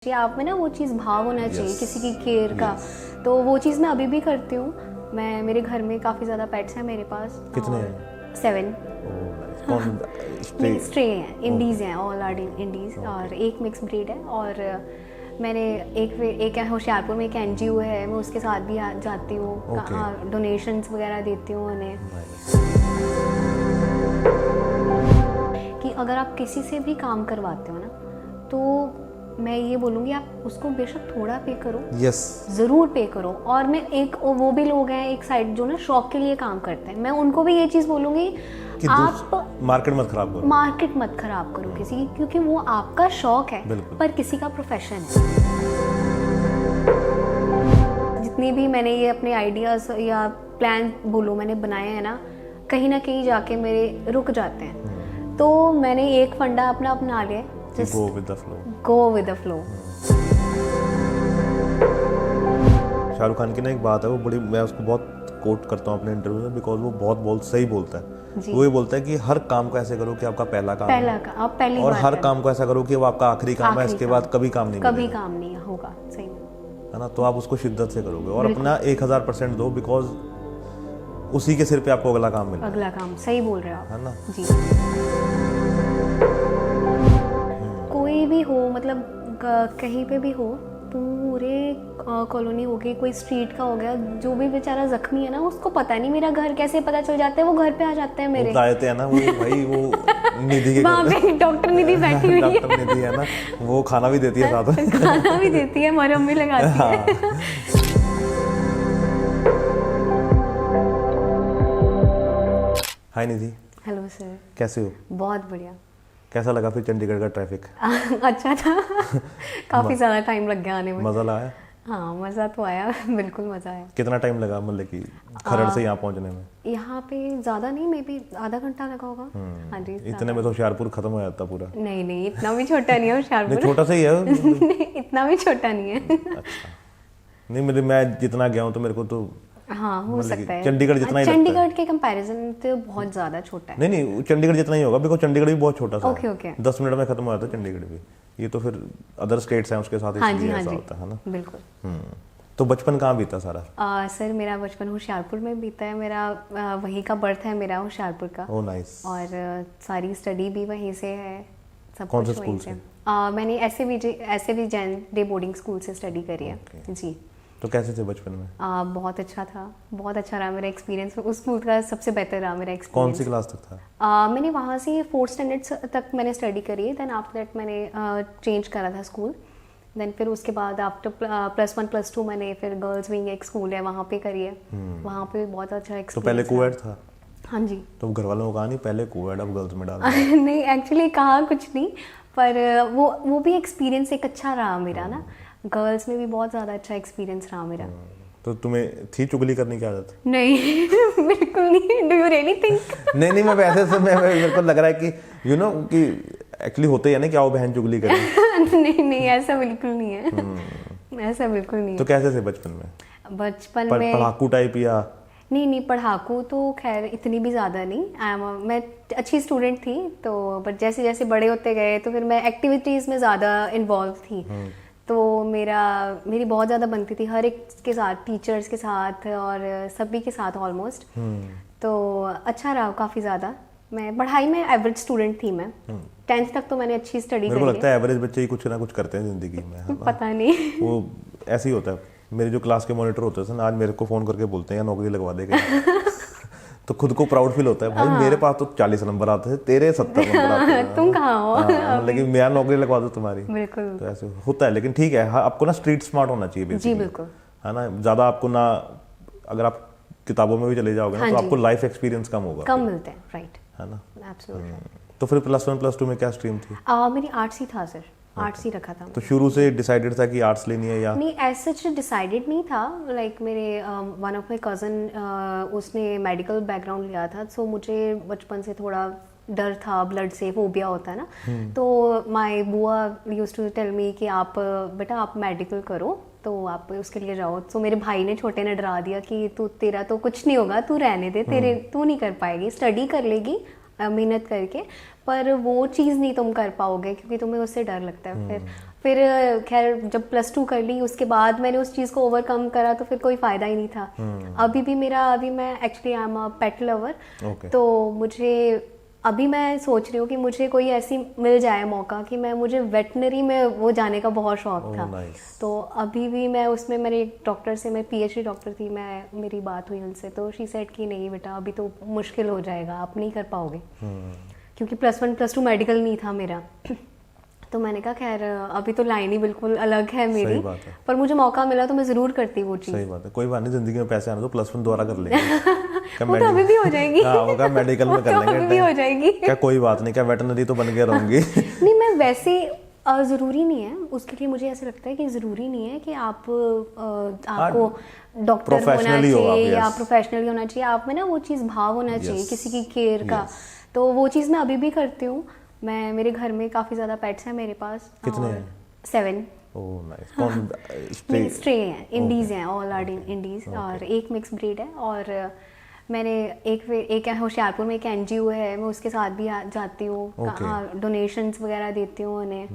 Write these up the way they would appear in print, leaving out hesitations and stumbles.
जी आप में ना वो चीज़ भाव होना चाहिए किसी की केयर का, तो वो चीज़ मैं अभी भी करती हूँ। मैं मेरे घर में काफ़ी ज़्यादा पेट्स हैं मेरे पास। कितने हैं? 7। कौन? स्ट्रे हैं, इंडीज़ हैं, ऑल आर इंडीज़ और एक मिक्स ब्रीड है। और मैंने एक है होशियारपुर में, एक एनजीओ है, मैं उसके साथ भी जाती हूँ, डोनेशंस वगैरह देती हूँ उन्हें। कि अगर आप किसी से भी काम करवाते हो ना, तो मैं ये बोलूँगी आप उसको बेशक थोड़ा पे करो, ज़रूर पे करो। और मैं वो भी लोग हैं एक साइड जो ना शौक के लिए काम करते हैं, मैं उनको भी ये चीज़ बोलूँगी कि आप मार्केट मत खराब करो किसी की, क्योंकि वो आपका शौक है पर किसी का प्रोफेशन है। जितनी भी मैंने ये अपने आइडियाज़ या प्लान बोलो मैंने बनाए हैं ना कहीं जाके मेरे रुक जाते हैं। तो मैंने एक फंडा अपना अपना लिया, go with the flow। Shahrukh Khan की ना एक बात है, वो बड़ी, मैं उसको बहुत कोट करता हूँ अपने इंटरव्यू में, बिकॉज वो बहुत सही बोलता है। वो ये बोलता है कि हर काम को ऐसे करो कि आपका पहला काम आप पहली और हर काम को ऐसा करो कि वो आपका आखिरी काम है, इसके बाद कभी काम नहीं होगा। सही है ना? तो आप उसको शिद्दत से करोगे और अपना 1000% दो, बिकॉज उसी के सिर पे आपको अगला काम मिलेगा। अगला काम सही बोल रहे हो आप, है ना जी। कोई भी हो, मतलब कहीं पे भी हो, पूरे कॉलोनी हो गई, कोई स्ट्रीट का हो गया, जो भी बेचारा जख्मी है ना, उसको पता नहीं मेरा घर कैसे पता चल जाता है, वो घर पे आ जाते हैं मेरे। आते हैं ना वो भाई, वो निधि के वहाँ पे डॉक्टर निधि बैठी हुई है। डॉक्टर निधि है ना, वो खाना भी देती है साथ में। खाना भी देती है, मरहम भी लगाती है। हाय निधि। हेलो सर, कैसे हो? बहुत बढ़िया। कैसा लगा फिर चंडीगढ़ का ट्रैफिक? अच्छा था। काफ़ी ज़्यादा टाइम लग गया आने में। मज़ा आया? हाँ मज़ा तो आया, बिल्कुल मज़ा आया। कितना टाइम लगा, मतलब कि खरड़ से यहाँ पहुँचने में? यहाँ पे ज़्यादा नहीं, मे बी आधा घंटा लगा होगा। हाँ जी। इतने में तो होशियारपुर खत्म हो जाता पूरा। नहीं, इतना भी छोटा नहीं है होशियारपुर। छोटा सा ही है। इतना भी छोटा नहीं है। अच्छा, नहीं मैं जितना गया हूँ तो मेरे को तो हाँ हो सकता है चंडीगढ़ जितना ही लगता है। चंडीगढ़ के कंपैरिजन तो बहुत ज़्यादा छोटा है। नहीं चंडीगढ़ जितना ही होगा, बिकॉज चंडीगढ़ भी बहुत छोटा सा है। ओके 10 मिनट में खत्म हो जाता है चंडीगढ़ भी। ये तो फिर अदर स्टेट्स हैं उसके साथ इसलिए ऐसा होता है ना। बिल्कुल। तो बचपन कहाँ बीता सारा? सर मेरा बचपन होशियारपुर में बीता है। मेरा वहीं का बर्थ है मेरा, होशियारपुर का। Oh nice. और सारी स्टडी भी वहीं से है, सब कौन से कुछ स्कूल से? मैंने ऐसे भी जैन डे बोर्डिंग स्कूल से स्टडी करी है। जी। तो कैसे थे बचपन में? बहुत अच्छा था, बहुत अच्छा रहा मेरा एक्सपीरियंस। उस स्कूल का सबसे बेहतर रहा मेरा एक्सपीरियंस। कौन सी क्लास तक था? मैंने वहाँ से 4th स्टैंडर्ड तक मैंने स्टडी करी है। देन आफ्टर दैट मैंने चेंज करा था स्कूल। देन फिर उसके बाद आफ्टर +1 +2 मैंने फिर गर्ल्स विंग एक स्कूल है वहाँ पे करी है। वहाँ पे बहुत अच्छा एक्सपीरियंस। तो पहले कोएड था? हाँ जी। तो घर वालों को कहा नहीं पहले कोएड अब गर्ल्स में डाल? नहीं एक्चुअली कहा कुछ नहीं, पर वो भी एक्सपीरियंस एक अच्छा रहा मेरा ना। गर्ल्स में भी बहुत ज़्यादा अच्छा एक्सपीरियंस रहा मेरा। तो तुम्हें थी चुगली करने की आदत? नहीं बिल्कुल नहीं। Do you really think? नहीं मैं वैसे से मेरे को लग रहा है कि कि एक्चुअली होते हैं ना कि आओ बहन चुगली करें। नहीं ऐसा बिल्कुल नहीं है। ऐसा बिल्कुल नहीं है। तो कैसे थे बचपन में? बचपन में पढ़ाकू टाइप या? नहीं पढ़ाकू तो खैर इतनी भी ज़्यादा नहीं। मैं अच्छी स्टूडेंट थी, तो बट जैसे जैसे बड़े होते गए तो फिर मैं एक्टिविटीज़ में ज़्यादा इन्वॉल्व थी। तो मेरी बहुत ज़्यादा बनती थी हर एक के साथ, टीचर्स के साथ और सभी के साथ ऑलमोस्ट। तो अच्छा रहा काफ़ी ज़्यादा। मैं पढ़ाई में एवरेज स्टूडेंट थी। मैं 10th तक तो मैंने अच्छी स्टडी करी है। मेरे को लगता है एवरेज बच्चे ही कुछ ना कुछ करते हैं ज़िंदगी में। पता नहीं, वो ऐसे ही होता है। मेरे जो क्लास के मॉनिटर होते थे ना, आज मेरे को फ़ोन करके बोलते हैं नौकरी लगवा देगा। तो खुद को प्राउड फील होता है, भाई मेरे पास तो 40 नंबर आते थे, तेरे 70 नंबर आते हैं। तुम कहाँ हो? लेकिन मैं नौकरी लगवा दूं तुम्हारी। बिल्कुल। तो ऐसे होता है, लेकिन ठीक है। आपको ना स्ट्रीट स्मार्ट होना चाहिए बेसिकली। जी बिल्कुल। है ना, ज़्यादा आपको ना, अगर आप किताबों में भी चले जाओगे ना, तो आपको लाइफ एक्सपीरियंस कम होगा, कम मिलते हैं। राइट, है ना। एब्सोल्युटली। तो फिर +1 +2 में क्या स्ट्रीम थी? मेरी आर्ट्स ही था सर, आर्ट्स ही रखा था। तो शुरू से डिसाइडेड था कि आर्ट्स लेनी है या? नहीं ऐसा सच डिसाइडेड नहीं था। लाइक मेरे वन ऑफ माई कज़न उसने मेडिकल बैकग्राउंड लिया था, सो मुझे बचपन से थोड़ा डर था, ब्लड से फोबिया होता है ना। तो माई बुआ यूज्ड टू टेल मी कि आप बेटा आप मेडिकल करो, तो आप उसके लिए जाओ। तो मेरे भाई ने, छोटे ने डरा दिया कि तेरा तो कुछ नहीं होगा, तू रहने दे, तू नहीं कर पाएगी, स्टडी कर लेगी मेहनत करके, पर वो चीज़ नहीं तुम कर पाओगे क्योंकि तुम्हें उससे डर लगता है। फिर फिर खैर जब +2 कर ली उसके बाद मैंने उस चीज़ को ओवरकम करा तो फिर कोई फ़ायदा ही नहीं था। अभी मैं actually I am a pet lover, तो मुझे अभी मैं सोच रही हूँ कि मुझे कोई ऐसी मिल जाए मौका कि मुझे वेटनरी में वो जाने का बहुत शौक था। तो अभी भी मैं उसमें मेरे एक डॉक्टर से, मैं PhD डॉक्टर थी, मेरी बात हुई उनसे, तो शी सेड कि नहीं बेटा अभी तो मुश्किल हो जाएगा, आप नहीं कर पाओगे, क्योंकि +1 +2 मेडिकल नहीं था मेरा। तो मैंने कहा खैर अभी तो लाइन ही बिल्कुल अलग है मेरी, पर मुझे मौका मिला तो मैं ज़रूर करती वो चीज़। सही बात है, कोई बात नहीं, जिंदगी में पैसे आने तो +1 दोबारा कर लेंगे। वो तो अभी भी हो जाएगी। हाँ, वो क्या मेडिकल में कर लेंगे, अभी भी हो जाएगी। क्या कोई बात नहीं, क्या वेटरनरी तो बन के रहूंगी। नहीं, मैं वैसे ज़रूरी नहीं है उसके लिए, मुझे ऐसा लगता है कि ज़रूरी नहीं है कि आपको डॉक्टर होना चाहिए या प्रोफेशनली होना चाहिए, आप में ना वो चीज़ भाव होना चाहिए किसी की केयर का। तो वो चीज़ मैं अभी भी करती हूँ। मेरे घर में काफ़ी ज़्यादा पेट्स हैं मेरे पास। कितने हैं? 7। Oh nice. कौन? स्ट्रे हैं, इंडीज़ हैं, ऑल आर इंडीज़, और एक मिक्स ब्रीड है। और मैंने एक है होशियारपुर में, एक NGO है, मैं उसके साथ भी जाती हूँ, डोनेशंस वगैरह देती हूँ उन्हें।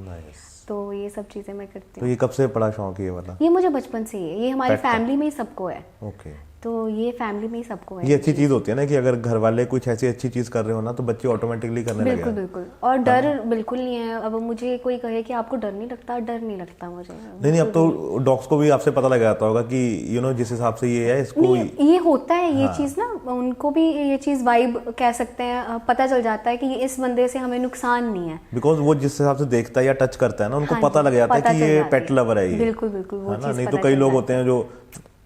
तो ये सब चीज़ें मैं करती हूँ। तो ये कब से बड़ा शौक है ये वाला? ये मुझे बचपन से ही है, ये हमारी फैमिली में ही सबको है। ओके। तो ये फैमिली में ही सबको है। ये अच्छी चीज़ होती है ना कि अगर घर वाले कुछ ऐसी अच्छी चीज़ कर रहे हो ना तो बच्चे ऑटोमेटिकली करने लगे। बिल्कुल बिल्कुल, और डर बिल्कुल नहीं है। अब मुझे कोई कहे कि आपको डर नहीं लगता, डर नहीं लगता मुझे। नहीं, अब तो डॉग्स को भी आपसे पता लग जाता होगा कि जिस हिसाब से ये है इसको ये होता है, ये चीज़ ना उनको भी ये चीज़ वाइब कह सकते हैं, पता चल जाता है कि इस बंदे से हमें नुकसान नहीं है, बिकॉज वो जिस हिसाब से देखता है या टच करता है ना उनको पता लग जाता है कि ये पेट लवर है। बिल्कुल बिल्कुल, वो चीज़ नहीं तो कई लोग होते हैं जो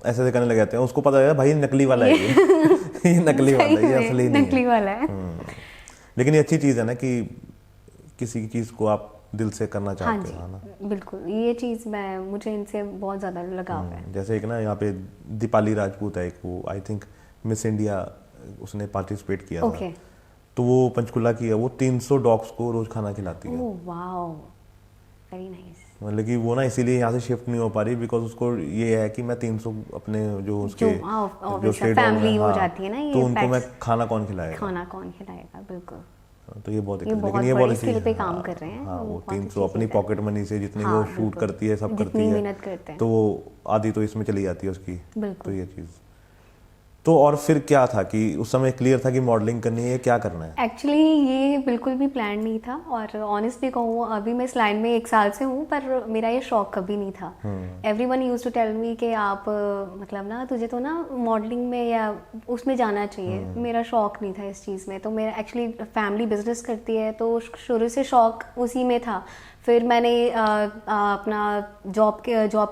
ऐसे करने लग जाते हैं, उसको पता है भाई नकली वाला है ये नकली वाला है, ये असली नहीं है, नकली वाला है। लेकिन ये अच्छी चीज़ है ना कि किसी की चीज़ को आप दिल से करना चाहते हो, है ना? बिल्कुल, ये चीज़ मुझे इनसे बहुत ज़्यादा लगाव है। जैसे एक ना यहाँ पे दीपाली राजपूत है, एक वो आई थिंक मिस इंडिया उसने पार्टिसिपेट किया था, तो वो पंचकुला की है, वो 300 डॉग्स को रोज खाना खिलाती है। Oh wow, very nice. मतलब कि वो ना इसीलिए यहाँ से शिफ्ट नहीं हो पा रही, बिकॉज उसको ये है कि मैं 300 अपने जो उसके जो फैमिली हो जाती है ना, ये तो उनको मैं खाना कौन खिलाएगा, बिल्कुल। तो ये बहुत, लेकिन ये बहुत स्किल पे काम कर रहे हैं। हाँ, वो 300 अपनी पॉकेट मनी से जितनी वो शूट करती है, सब करती है, मेहनत करते हैं, तो वो आधी तो इसमें चली जाती है उसकी। तो ये चीज़ तो, और फिर क्या था कि उस समय क्लियर था कि मॉडलिंग करनी है, क्या करना है? एक्चुअली ये बिल्कुल भी प्लान नहीं था, और ऑनेस्टली कहूँ अभी मैं इस लाइन में 1 साल से हूँ, पर मेरा ये शौक कभी नहीं था। Everyone used to tell me कि आप मतलब ना तुझे तो ना मॉडलिंग में या उसमें जाना चाहिए। मेरा शौक नहीं था इस चीज़ में। तो मेरा एक्चुअली फैमिली बिजनेस करती है, तो शुरू से शौक उसी में था। फिर मैंने अपना जॉब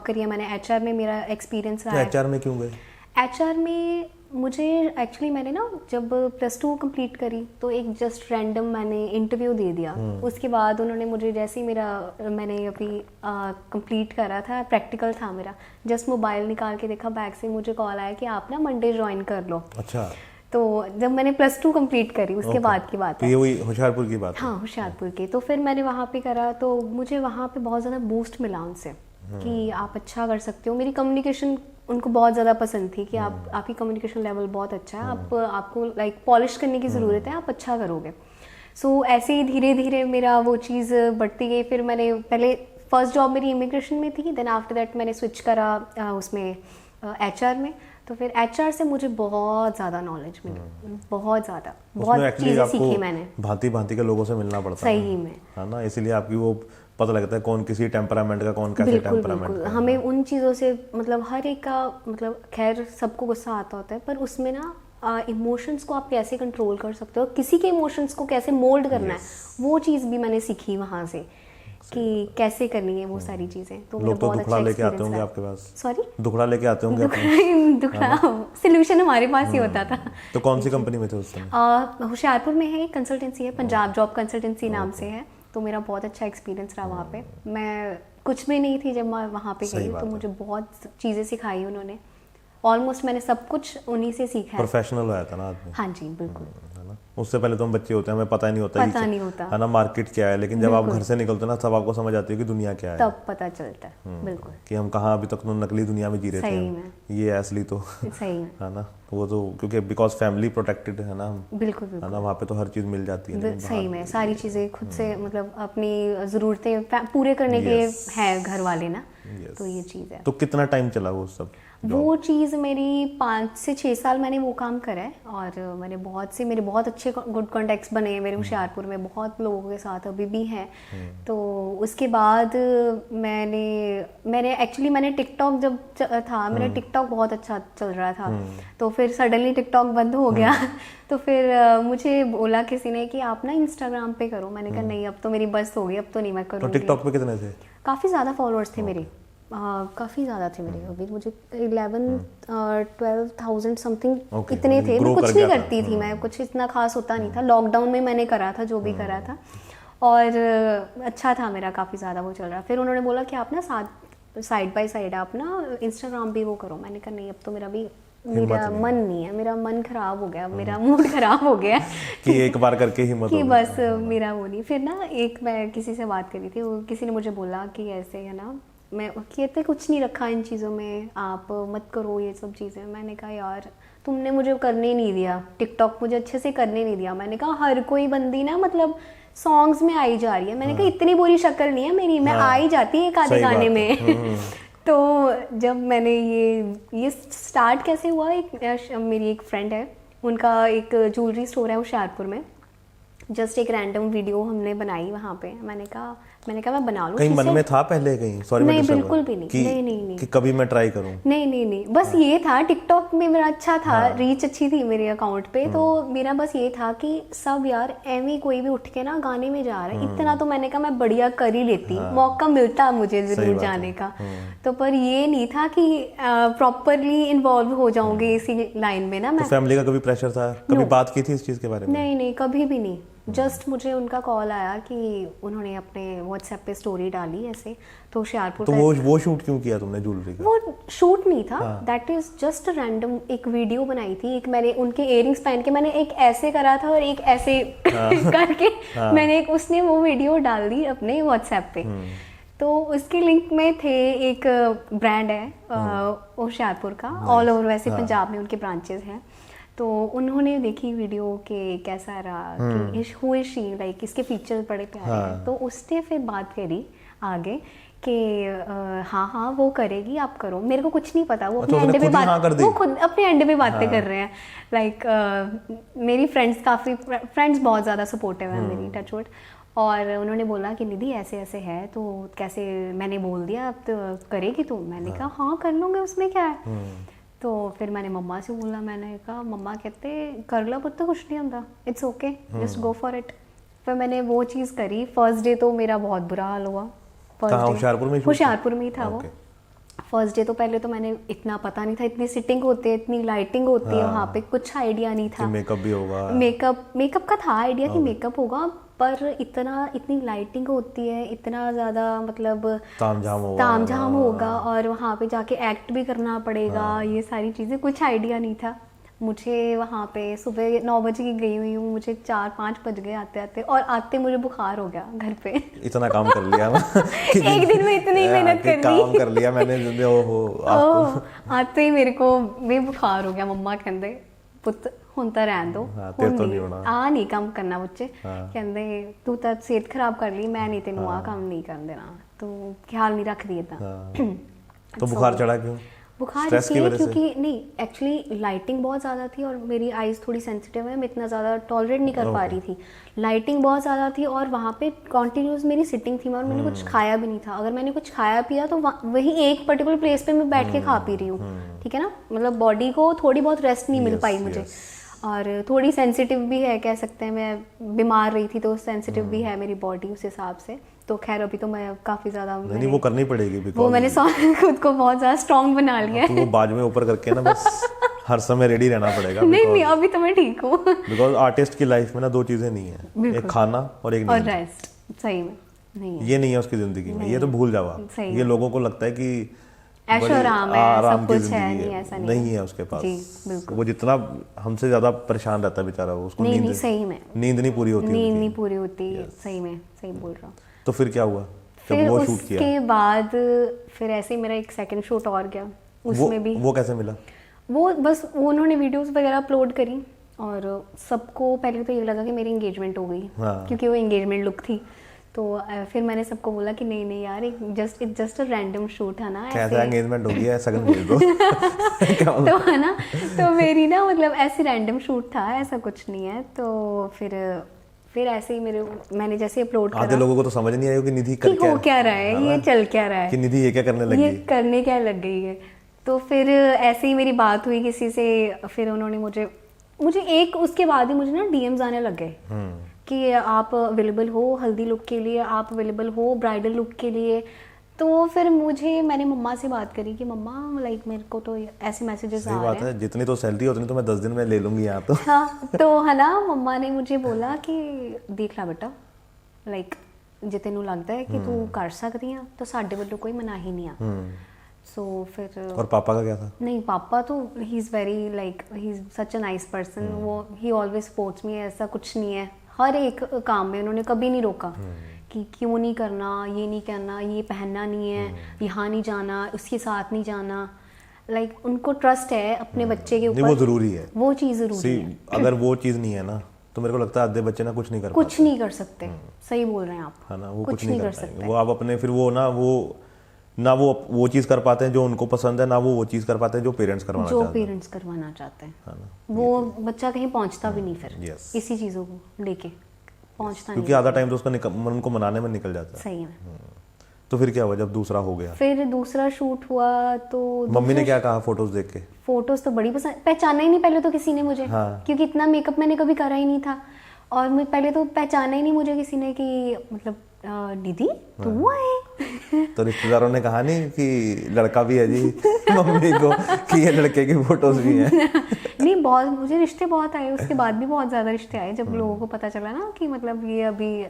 करी है, मैंने HR में मेरा एक्सपीरियंस रहा है। HR में क्यों गए? HR में मुझे एक्चुअली मैंने ना जब +2 कंप्लीट करी तो एक जस्ट रैंडम मैंने इंटरव्यू दे दिया। उसके बाद उन्होंने मुझे जैसे ही मैंने अभी कंप्लीट करा था, प्रैक्टिकल था मेरा, जस्ट मोबाइल निकाल के देखा बैग से, मुझे कॉल आया कि आप ना मंडे ज्वाइन कर लो। अच्छा। तो जब मैंने +2 कंप्लीट करी उसके बाद की बात है। तो ये वही होशियारपुर की बात है? हाँ, होशियारपुर की। तो फिर मैंने वहाँ पे करा, तो मुझे वहाँ पे बहुत ज़्यादा बूस्ट मिला उनसे कि आप अच्छा कर सकते हो। मेरी कम्युनिकेशन उनको बहुत ज़्यादा पसंद थी कि आपकी कम्युनिकेशन लेवल बहुत अच्छा है, आपको लाइक पॉलिश करने की ज़रूरत है, आप अच्छा करोगे। सो ऐसे ही धीरे धीरे मेरा वो चीज़ बढ़ती गई। फिर मैंने पहले फर्स्ट जॉब मेरी इमिग्रेशन में थी, देन आफ्टर दैट मैंने स्विच करा उसमें HR में। तो फिर HR से मुझे बहुत ज़्यादा नॉलेज मिली, बहुत ज़्यादा, बहुत चीज़ें सीखी मैंने। भांति भांति के लोगों से मिलना पड़ता है, सही में, है ना? इसीलिए आपकी वो पता लगता है कौन किसी टेम्परामेंट का, कौन कैसे टेम्परामेंट का। हमें उन चीज़ों से मतलब हर एक का मतलब खैर सबको गुस्सा आता होता है, पर उसमें ना इमोशंस को आप कैसे कंट्रोल कर सकते हो, किसी के इमोशंस को कैसे मोल्ड करना है, वो चीज़ भी मैंने सीखी वहाँ से कि कैसे करनी है वो सारी चीज़ें। तो लोग तो दुखड़ा लेके आते होंगे आपके पास? सॉरी, दुखड़ा लेके आते होंगे? दुखड़ा सोल्यूशन हमारे पास ही होता था। तो कौन सी कंपनी में थे उस समय? होशियारपुर में है एक कंसल्टेंसी है, पंजाब जॉब कंसल्टेंसी नाम से है। तो मेरा बहुत अच्छा एक्सपीरियंस रहा वहाँ पे। मैं कुछ भी नहीं थी जब मैं वहाँ पे गई, तो मुझे बहुत चीज़ें सिखाई उन्होंने। ऑलमोस्ट मैंने सब कुछ उन्हीं से सीखा है। प्रोफेशनल आया था ना आदमी? हाँ जी, बिल्कुल। है ना? उससे पहले तो हम बच्चे होते हैं, हमें पता ही नहीं होता है ना मार्केट क्या है, लेकिन जब आप घर से निकलते हैं ना तब आपको समझ आती है कि दुनिया क्या है, तब पता चलता है। बिल्कुल कि हम कहाँ अभी तक नकली दुनिया में जी रहे थे, ये असली तो सही है ना। वो तो क्योंकि बिकॉज फैमिली प्रोटेक्टेड है ना, बिल्कुल है बिल्कुल ना, वहाँ पे तो हर चीज़ मिल जाती है, लेकिन सही में सारी चीज़ें खुद से मतलब अपनी ज़रूरतें पूरे करने के लिए है घर वाले ना, तो ये चीज़ है। तो कितना टाइम चला वो सब? वो चीज़ मेरी 5 से 6 साल मैंने वो काम करा है, और मैंने मेरे बहुत अच्छे गुड कॉन्टेक्ट्स बने हैं मेरे होशियारपुर में, बहुत लोगों के साथ अभी भी हैं। तो उसके बाद मैंने टिकटॉक जब था, मेरा टिकटॉक बहुत अच्छा चल रहा था, तो फिर सडनली टिकटॉक बंद हो गया तो फिर मुझे बोला किसी ने कि आप ना इंस्टाग्राम पे करो। मैंने कहा नहीं, अब तो मेरी बस हो गई, अब तो नहीं मैं तो करूँगी। टिकटॉक पे कितने थे? काफ़ी ज़्यादा फॉलोअर्स थे मेरे, काफ़ी ज़्यादा थे मेरे। अभी मुझे 11-12,000 समथिंग इतने थे। मैं कुछ नहीं करती थी, मैं कुछ इतना खास होता नहीं था। लॉकडाउन में मैंने करा था जो भी करा था, और अच्छा था मेरा, काफ़ी ज़्यादा वो चल रहा। फिर उन्होंने बोला कि आप ना साइड बाय साइड आप ना इंस्टाग्राम भी वो करो। मैंने कहा नहीं, अब तो मेरा मन नहीं है, मेरा मन खराब हो गया, मेरा मूड खराब हो गया कि एक बार करके हिम्मत कि बस मेरा वो नहीं। फिर ना मैं किसी से बात करी थी, वो किसी ने मुझे बोला कि ऐसे है ना, मैं कहते कुछ नहीं रखा इन चीज़ों में, आप मत करो ये सब चीज़ें। मैंने कहा यार तुमने मुझे करने नहीं दिया, टिकटॉक मुझे अच्छे से करने नहीं दिया। मैंने कहा हर कोई बंदी ना मतलब सॉन्ग्स में आई जा रही है। मैंने कहा इतनी बुरी शक्ल नहीं है मेरी, मैं आ ही जाती है एक आधे गाने में तो जब मैंने ये स्टार्ट कैसे हुआ, मेरी एक फ्रेंड है, उनका एक ज्वेलरी स्टोर है होशियारपुर में। जस्ट एक रैंडम वीडियो हमने बनाई वहाँ पे। मैंने कहा मैं बना लूँ। कहीं मन में था पहले कहीं? सॉरी नहीं, बिल्कुल भी नहीं। नहीं कि कभी मैं ट्राई करूँ। नहीं, बस ये था, टिकटॉक में मेरा अच्छा था, रीच अच्छी थी मेरे अकाउंट पे, तो मेरा बस ये था कि सब यार एवं कोई भी उठ के ना गाने में जा रहा है, इतना तो मैंने कहा मैं बढ़िया कर ही लेती, मौका मिलता मुझे जरूर जाने का। तो पर ये नहीं था कि प्रॉपरली इन्वॉल्व हो जाऊंगी इसी लाइन में ना। मैं फैमिली का कभी प्रेशर था? कभी बात की थी इस चीज़ के बारे में? नहीं, कभी भी नहीं। जस्ट मुझे उनका कॉल आया कि उन्होंने अपने व्हाट्सएप पे स्टोरी डाली ऐसे, तो होशियारपुर। तो वो शूट क्यों किया तुमने ज्वेलरी का? वो शूट नहीं था, दैट इज जस्ट रैंडम एक वीडियो बनाई थी। एक मैंने उनके इयररिंग्स पहन के मैंने एक ऐसे करा था और एक ऐसे करके मैंने उसने वो वीडियो डाल दी अपने व्हाट्सएप पे। तो उसके लिंक में थे, एक ब्रांड है होशियारपुर का, ऑल ओवर वैसे पंजाब में उनके ब्रांचेस हैं। तो उन्होंने देखी वीडियो के कैसा रहा, कि हु इज शी, लाइक इसके फीचर्स बड़े प्यारे हैं। तो उसने फिर बात करी आगे कि हाँ वो करेगी, आप करो। मेरे को कुछ नहीं पता, वो अपने एंड पे बात, वो खुद अपने एंड पे बातें कर रहे हैं। लाइक मेरी फ्रेंड्स बहुत ज़्यादा सपोर्टिव है मेरी, टचवुड। और उन्होंने बोला कि निधि ऐसे ऐसे है, तो कैसे, मैंने बोल दिया अब तो करेगी तो। मैंने कहा हाँ कर लूँगी, उसमें क्या है। तो फिर मैंने मम्मा से बोला, मैंने कहा मम्मा कहते कर लो पुत्त, कुछ नहीं होता, it's okay, just go for it. फिर मैंने वो चीज़ करी। फर्स्ट डे तो मेरा बहुत बुरा हाल हुआ। होशियारपुर में ही था वो। फर्स्ट डे तो पहले तो मैंने इतना पता नहीं था, इतनी सिटिंग होती है, इतनी लाइटिंग होती है वहाँ पे, कुछ आइडिया नहीं था। मेकअप भी होगा, मेकअप का था आइडिया कि मेकअप होगा, पर इतनी लाइटिंग होती है, इतना ज़्यादा मतलब तामझाम होगा, और वहाँ पे जाके एक्ट भी करना पड़ेगा, ये सारी चीज़ें, कुछ आइडिया नहीं था मुझे। वहाँ पे सुबह 9 बजे की गई हुई हूँ, मुझे 4-5 बज गए आते आते, और आते मुझे बुखार हो गया घर पे। इतना काम कर लिया एक दिन में इतनी मेहनत कर ली, काम कर लिया मैंने। आते ही मेरे को बुखार हो गया। मम्मा कहते पुत ਹੁੰਦਾ ਰਹਿਣ ਦੋ, ਆ ਨਹੀਂ ਕੰਮ ਕਰਨਾ ਬੱਚੇ। ਕਹਿੰਦੇ ਤੂੰ ਤਾਂ ਸਿਹਤ ਖਰਾਬ ਕਰ ਲਈ, मैं नहीं तेनू आ काम नहीं करन देना, तू ख्याल नहीं रखदी इतना। तो बुखार चढ़ा क्यों? बुखार इसलिए क्योंकि नहीं, एक्चुअली लाइटिंग बहुत ज़्यादा थी और मेरी आइज़ थोड़ी सेंसिटिव है, मैं इतना ज़्यादा टॉलरेट नहीं कर पा रही थी। लाइटिंग बहुत ज़्यादा थी और वहाँ पे कॉन्टीन्यूस मेरी सिटिंग थी, और मैंने कुछ खाया भी नहीं था। अगर मैंने कुछ खाया पिया तो वही एक पर्टिकुलर प्लेस पे मैं बैठ के खा पी रही हूँ, ठीक है ना, मतलब बॉडी को थोड़ी बहुत रेस्ट नहीं मिल पाई मुझे। और थोड़ी सेंसिटिव भी है, कह सकते हैं, मैं बीमार रही थी तो सेंसिटिव भी है मेरी बॉडी उस हिसाब से। तो खैर अभी तो मैं काफ़ी ज़्यादा, नहीं वो करनी पड़ेगी, वो मैंने खुद को बहुत ज़्यादा स्ट्रॉन्ग बना लिया है। तो वो बाजू में ऊपर करके ना बस हर समय रेडी रहना पड़ेगा। नहीं अभी तो मैं ठीक हूँ। बिकॉज आर्टिस्ट की लाइफ में ना 2 चीज़ें नहीं है, एक खाना और एक नींद। और रेस्ट सही में नहीं है, ये नहीं है उसकी ज़िंदगी में, ये तो भूल जाओ आप। ये लोगों को लगता है कि ऐशो आराम है, सब कुछ है, नहीं ऐसा नहीं है उसके पास। वो जितना हमसे ज्यादा परेशान रहता है बेचारा, वो उसको नहीं सही में नींद नहीं पूरी होती, नींद नहीं पूरी होती, सही में सही बोल रहा हूँ। तो फिर क्या हुआ जब वो शूट किया? उसके बाद फिर ऐसे ही मेरा एक सेकंड शूट और गया, उसमें भी। वो कैसे मिला? वो बस वो उन्होंने वीडियोस वगैरह अपलोड करी और सबको पहले तो ये लगा कि मेरी एंगेजमेंट हो गई, हाँ। क्योंकि वो एंगेजमेंट लुक थी। तो फिर मैंने सबको बोला कि नहीं नहीं यार, it's just a random shoot है ना, कैसा एंगेजमेंट हो गया, सगन भेज दो। तो है ना, तो मेरी ना मतलब ऐसे रैंडम शूट था, ऐसा कुछ नहीं है। तो फिर ऐसे ही मैंने जैसे अपलोड करा, आधे लोगों को तो समझ नहीं आया कि निधि कि कर हो क्या रहा है, ये चल क्या रहा है, कि निधि ये क्या करने लगी, ये करने क्या लग गई है। तो फिर ऐसे ही मेरी बात हुई किसी से, फिर उन्होंने मुझे एक उसके बाद ही मुझे ना डीएम्स आने लग गए कि आप अवेलेबल हो हल्दी लुक के लिए, आप अवेलेबल हो ब्राइडल लुक के लिए। तो फिर मैंने मम्मा से बात करी कि मम्मा लाइक मेरे को तो ऐसे मैसेजेस आ रहे हैं। सही बात है, जितनी तो सैलरी उतनी तो मैं 10 दिन में ले लूंगी यहाँ तो। हाँ, तो है ना, मम्मा ने मुझे बोला कि देख ला बेटा, लाइक जे तेनू लगता है कि तू कर सकती है तो साडे वालों कोई मनाही नहीं आ। सो फिर और पापा का क्या था? नहीं, पापा तो he is very like he is such a nice person, वो ही ऑलवेज सपोर्ट्स मी, ऐसा कुछ नहीं है। हर एक काम में उन्होंने कभी नहीं रोका कि क्यों नहीं करना, ये नहीं करना, ये पहनना नहीं है, यहाँ नहीं जाना, उसके साथ नहीं जाना। लाइक उनको ट्रस्ट है अपने बच्चे के ऊपर, वो जरूरी है, वो चीज़ जरूरी है। अगर वो चीज़ नहीं है ना तो मेरे को लगता है आधे बच्चे ना कुछ नहीं कर कुछ नहीं कर सकते। सही बोल रहे हैं आप, है ना, वो कुछ नहीं कर सकते। वो आप अपने फिर वो चीज़ कर पाते हैं जो उनको पसंद है, ना वो चीज़ कर पाते हैं जो पेरेंट्स करवाना चाहते हैं, है ना। वो बच्चा कहीं पहुंचता भी नहीं फिर इसी चीज़ों को लेके पहुंचता नहीं, क्योंकि आधा टाइम तो उसका उनको मनाने में निकल जाता है। सही है। तो फिर क्या हुआ जब दूसरा हो गया? फिर दूसरा शूट हुआ तो मम्मी ने क्या कहा फोटोज देख के? फोटोज तो बड़ी पसंद, पहचाना ही नहीं पहले तो किसी ने मुझे। हाँ। क्योंकि इतना मेकअप मैंने कभी करा ही नहीं था, और मैं पहले तो पहचाना ही नहीं मुझे किसी ने कि मतलब दीदी तू है। तो रिश्तेदारों ने कहा नहीं कि लड़का भी है जी मम्मी को कि ये लड़के की फोटोज भी हैं? नहीं, बहुत मुझे रिश्ते बहुत आए, उसके बाद भी बहुत ज़्यादा रिश्ते आए जब लोगों को पता चला ना कि मतलब ये अभी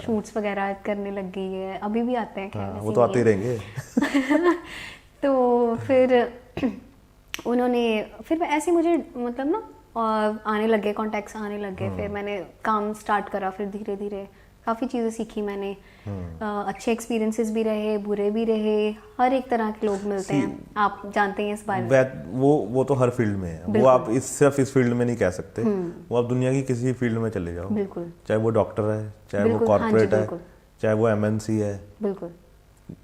शूट्स वगैरह करने लग गई है। अभी भी आते हैं, खैर वो तो आते ही रहेंगे। तो फिर उन्होंने फिर ऐसे मुझे मतलब ना आने लगे, कॉन्टैक्ट्स आने लगे। फिर मैंने काम स्टार्ट करा, फिर धीरे धीरे काफ़ी चीज़ें सीखी मैंने। अच्छे एक्सपीरियंसेस भी रहे, बुरे भी रहे, हर एक तरह के लोग मिलते हैं, आप जानते हैं इस बारे में। वो तो हर फील्ड में है, वो आप सिर्फ इस फील्ड में नहीं कह सकते, वो आप दुनिया की किसी फील्ड में चले जाओ, बिल्कुल, चाहे वो डॉक्टर है, चाहे वो कॉर्पोरेट है, चाहे वो एमएनसी है, बिल्कुल।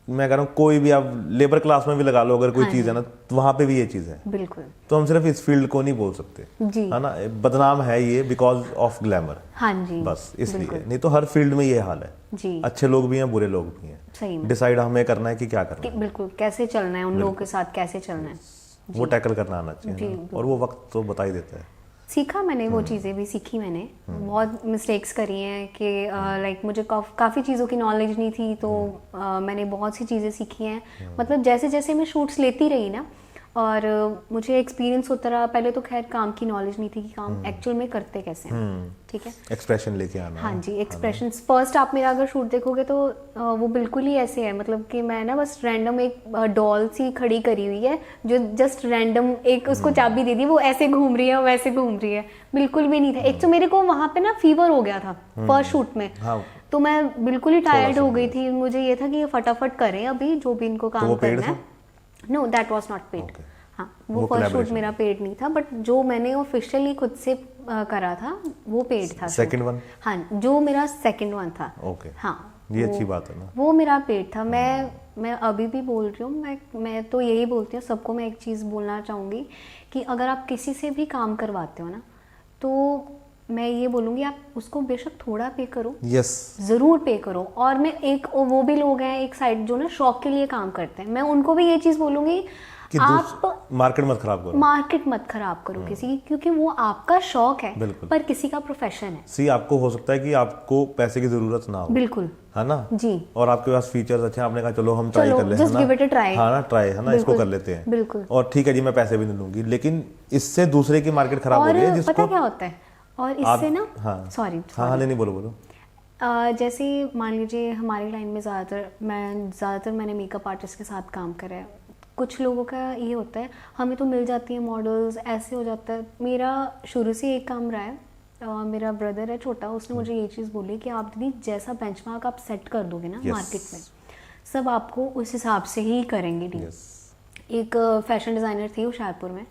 मैं कह रहा हूँ कोई भी आप लेबर क्लास में भी लगा लो, अगर कोई चीज़ है ना तो वहाँ पे भी ये चीज़ है, बिल्कुल। तो हम सिर्फ इस फील्ड को नहीं बोल सकते, है ना, बदनाम है ये बिकॉज ऑफ ग्लैमर, हाँ जी, बस इसलिए। नहीं तो हर फील्ड में ये हाल है जी। अच्छे लोग भी हैं, बुरे लोग भी हैं, सही में। डिसाइड हमें करना है कि क्या करना है, बिल्कुल, कैसे चलना है, उन लोगों के साथ कैसे चलना है, वो टैकल करना आना चाहिए, और वो वक्त तो बता ही देता है। सीखा मैंने, वो चीज़ें भी सीखी मैंने, बहुत मिस्टेक्स करी हैं कि लाइक मुझे काफ़ी चीज़ों की नॉलेज नहीं थी, तो मैंने बहुत सी चीज़ें सीखी हैं। मतलब जैसे जैसे मैं शूट्स लेती रही ना, और मुझे एक्सपीरियंस होता रहा। पहले तो खैर काम की नॉलेज नहीं थी कि काम एक्चुअल में करते कैसे हैं, ठीक है, एक्सप्रेशन लेके आना, हाँ जी, एक्सप्रेशन। फर्स्ट आप मेरा अगर शूट देखोगे तो वो बिल्कुल ही ऐसे है, मतलब कि मैं ना बस रैंडम एक डॉल सी खड़ी करी हुई है जो जस्ट रैंडम एक उसको चाबी दे दी, वो ऐसे घूम रही है, वैसे घूम रही है, बिल्कुल भी नहीं था। एक तो मेरे को वहाँ पे ना फीवर हो गया था फर्स्ट शूट में, तो मैं बिल्कुल ही टायर्ड हो गई थी। मुझे ये था कि ये फटाफट करें अभी जो भी इनको काम करना है। No, that was not paid. हाँ, वो फर्स्ट शूट मेरा पेड नहीं था, बट जो मैंने ऑफिशियली खुद से करा था वो पेड था। Second one? हाँ, जो मेरा सेकंड वन था। ओके, हाँ, ये अच्छी बात है ना, वो मेरा पेड था। मैं अभी भी बोल रही हूँ, मैं तो यही बोलती हूँ सबको। मैं एक चीज़ बोलना चाहूँगी कि अगर आप किसी से भी काम करवाते हो ना, तो मैं ये बोलूँगी आप उसको बेशक थोड़ा पे करो, यस, ज़रूर पे करो। और मैं वो भी लोग हैं एक साइड जो ना शौक के लिए काम करते हैं, मैं उनको भी ये चीज़ बोलूँगी कि आप मार्केट मत खराब करो किसी की, क्योंकि वो आपका शौक है पर किसी का प्रोफेशन है। सी, आपको हो सकता है कि आपको पैसे की जरूरत ना हो, बिल्कुल, है ना जी, और आपके पास फीचर्स अच्छे हैं, आपने कहा चलो हम ट्राई कर लेते हैं, just give it a try, हाँ ना, ट्राई, है ना, इसको कर लेते हैं, बिल्कुल, और ठीक है जी मैं पैसे भी नहीं लूंगी, लेकिन इससे दूसरे की मार्केट खराब हो रही है, जिसको पता क्या होता है। और इससे ना, सॉरी, हाँ, नहीं, बोलो। जैसे मान लीजिए हमारी लाइन में ज़्यादातर मैंने मेकअप आर्टिस्ट के साथ काम करा है। कुछ लोगों का ये होता है हमें तो मिल जाती है मॉडल्स, ऐसे हो जाता है। मेरा शुरू से एक काम रहा है, मेरा ब्रदर है छोटा, उसने मुझे ये चीज़ बोली कि आप दीदी जैसा बेंचमार्क आप सेट कर दोगे ना मार्केट में, सब आपको उस हिसाब से ही करेंगे डील। एक फैशन डिज़ाइनर थी हुशियारपुर में,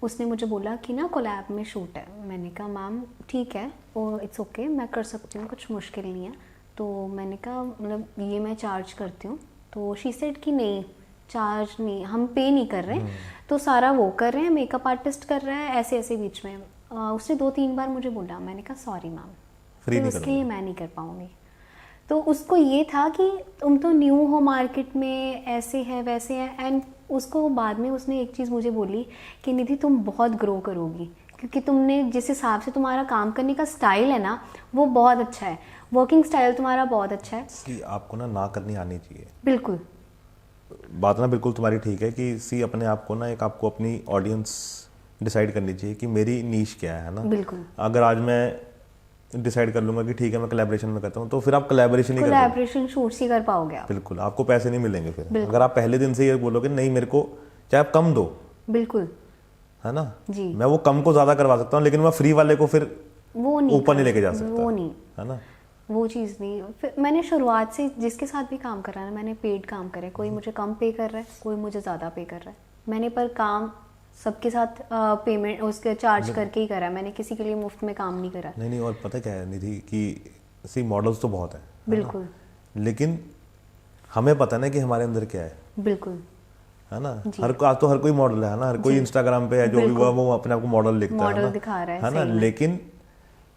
उसने मुझे बोला कि ना कोलैब में शूट है। मैंने कहा मैम ठीक है, और इट्स ओके, मैं कर सकती हूँ, कुछ मुश्किल नहीं है। तो मैंने कहा मतलब ये मैं चार्ज करती हूँ। तो शी सेड कि नहीं, चार्ज नहीं, हम पे नहीं कर रहे हैं, तो सारा वो कर रहे हैं, मेकअप आर्टिस्ट कर रहा है, ऐसे ऐसे बीच में। उसने 2-3 बार मुझे बोला, मैंने कहा सॉरी मैम, फिर उसके लिए मैं नहीं कर पाऊँगी। तो उसको ये था कि तुम तो न्यू हो मार्केट में, ऐसे है वैसे है। एंड उसको बाद में उसने एक चीज़ मुझे बोली कि निधि तुम बहुत ग्रो करोगी, क्योंकि तुमने जिस हिसाब से तुम्हारा काम करने का स्टाइल है ना, वो बहुत अच्छा है, वर्किंग स्टाइल तुम्हारा बहुत अच्छा है। सी आपको ना करनी आनी चाहिए। बिल्कुल बात ना बिल्कुल तुम्हारी ठीक है कि सी अपने आप को ना, एक आपको अपनी ऑडियंस डिसाइड करनी चाहिए कि मेरी नीश क्या है ना। बिल्कुल। अगर आज मैं डिसाइड कर लूंगा कि ठीक है मैं कोलैबोरेशन में करता हूँ, तो फिर आप कोलैबोरेशन ही कोलैबोरेशन शूट्स ही कर पाओगे आप। बिल्कुल, आपको पैसे नहीं मिलेंगे फिर। अगर आप पहले दिन से ये बोलोगे नहीं मेरे को चाहे आप कम दो, बिल्कुल, है ना जी, मैं वो कम को ज्यादा करवा सकता हूँ, लेकिन मैं फ्री वाले को फिर वो नहीं ऊपर नहीं लेके जा सकता, वो नहीं, है ना, वो चीज़ नहीं। फिर मैंने शुरुआत से जिसके साथ भी काम करा है, मैंने पेड काम करे, कोई मुझे कम पे कर रहा है, कोई मुझे ज़्यादा पे कर रहा है, मैंने पर काम सबके साथ पेमेंट उसके चार्ज करके ही करा है, मैंने किसी के लिए मुफ्त में काम नहीं करा। नहीं, और पता क्या है निधि कि सी मॉडल्स तो बहुत है बिल्कुल, लेकिन हमें पता है ना कि हमारे अंदर क्या है। बिल्कुल, है ना, आज तो हर कोई मॉडल है ना, हर कोई इंस्टाग्राम पे है, जो भी वो अपने आप को मॉडल लिखता है, मॉडल दिखा रहा है ना, लेकिन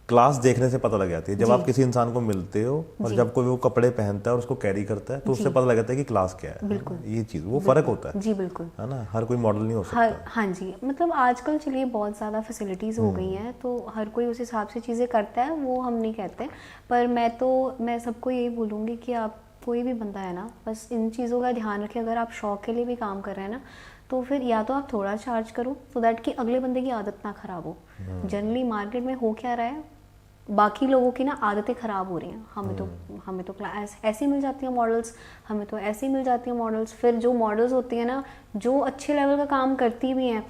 क्लास देखने से पता लग जाती है। जब आप किसी इंसान को मिलते हो और जब कोई वो कपड़े पहनता है और उसको कैरी करता है, तो उससे पता लग जाता है कि क्लास क्या है। ये चीज वो फर्क होता है। जी बिल्कुल, है ना, हर कोई मॉडल नहीं हो सकता। हाँ जी, मतलब आजकल चलिए बहुत ज़्यादा फैसिलिटीज़ हो गई हैं, तो हर कोई उस हिसाब से चीज़ें करता है, वो हम नहीं कहते। पर मैं सबको यही बोलूँगी कि आप कोई भी बंदा है ना, बस इन चीज़ों का ध्यान रखें। अगर आप शौक के लिए भी काम कर रहे हैं ना, तो फिर या तो आप थोड़ा चार्ज करो, सो दैट कि अगले बंदे की आदत ना ख़राब हो। जनरली मार्केट में हो क्या रहा है, बाकी लोगों की ना आदतें ख़राब हो रही हैं। हमें तो ऐसे मिल जाती हैं मॉडल्स, हमें तो ऐसे मिल जाती हैं मॉडल्स। फिर जो मॉडल्स होती हैं ना, जो अच्छे लेवल का काम करती भी हैं,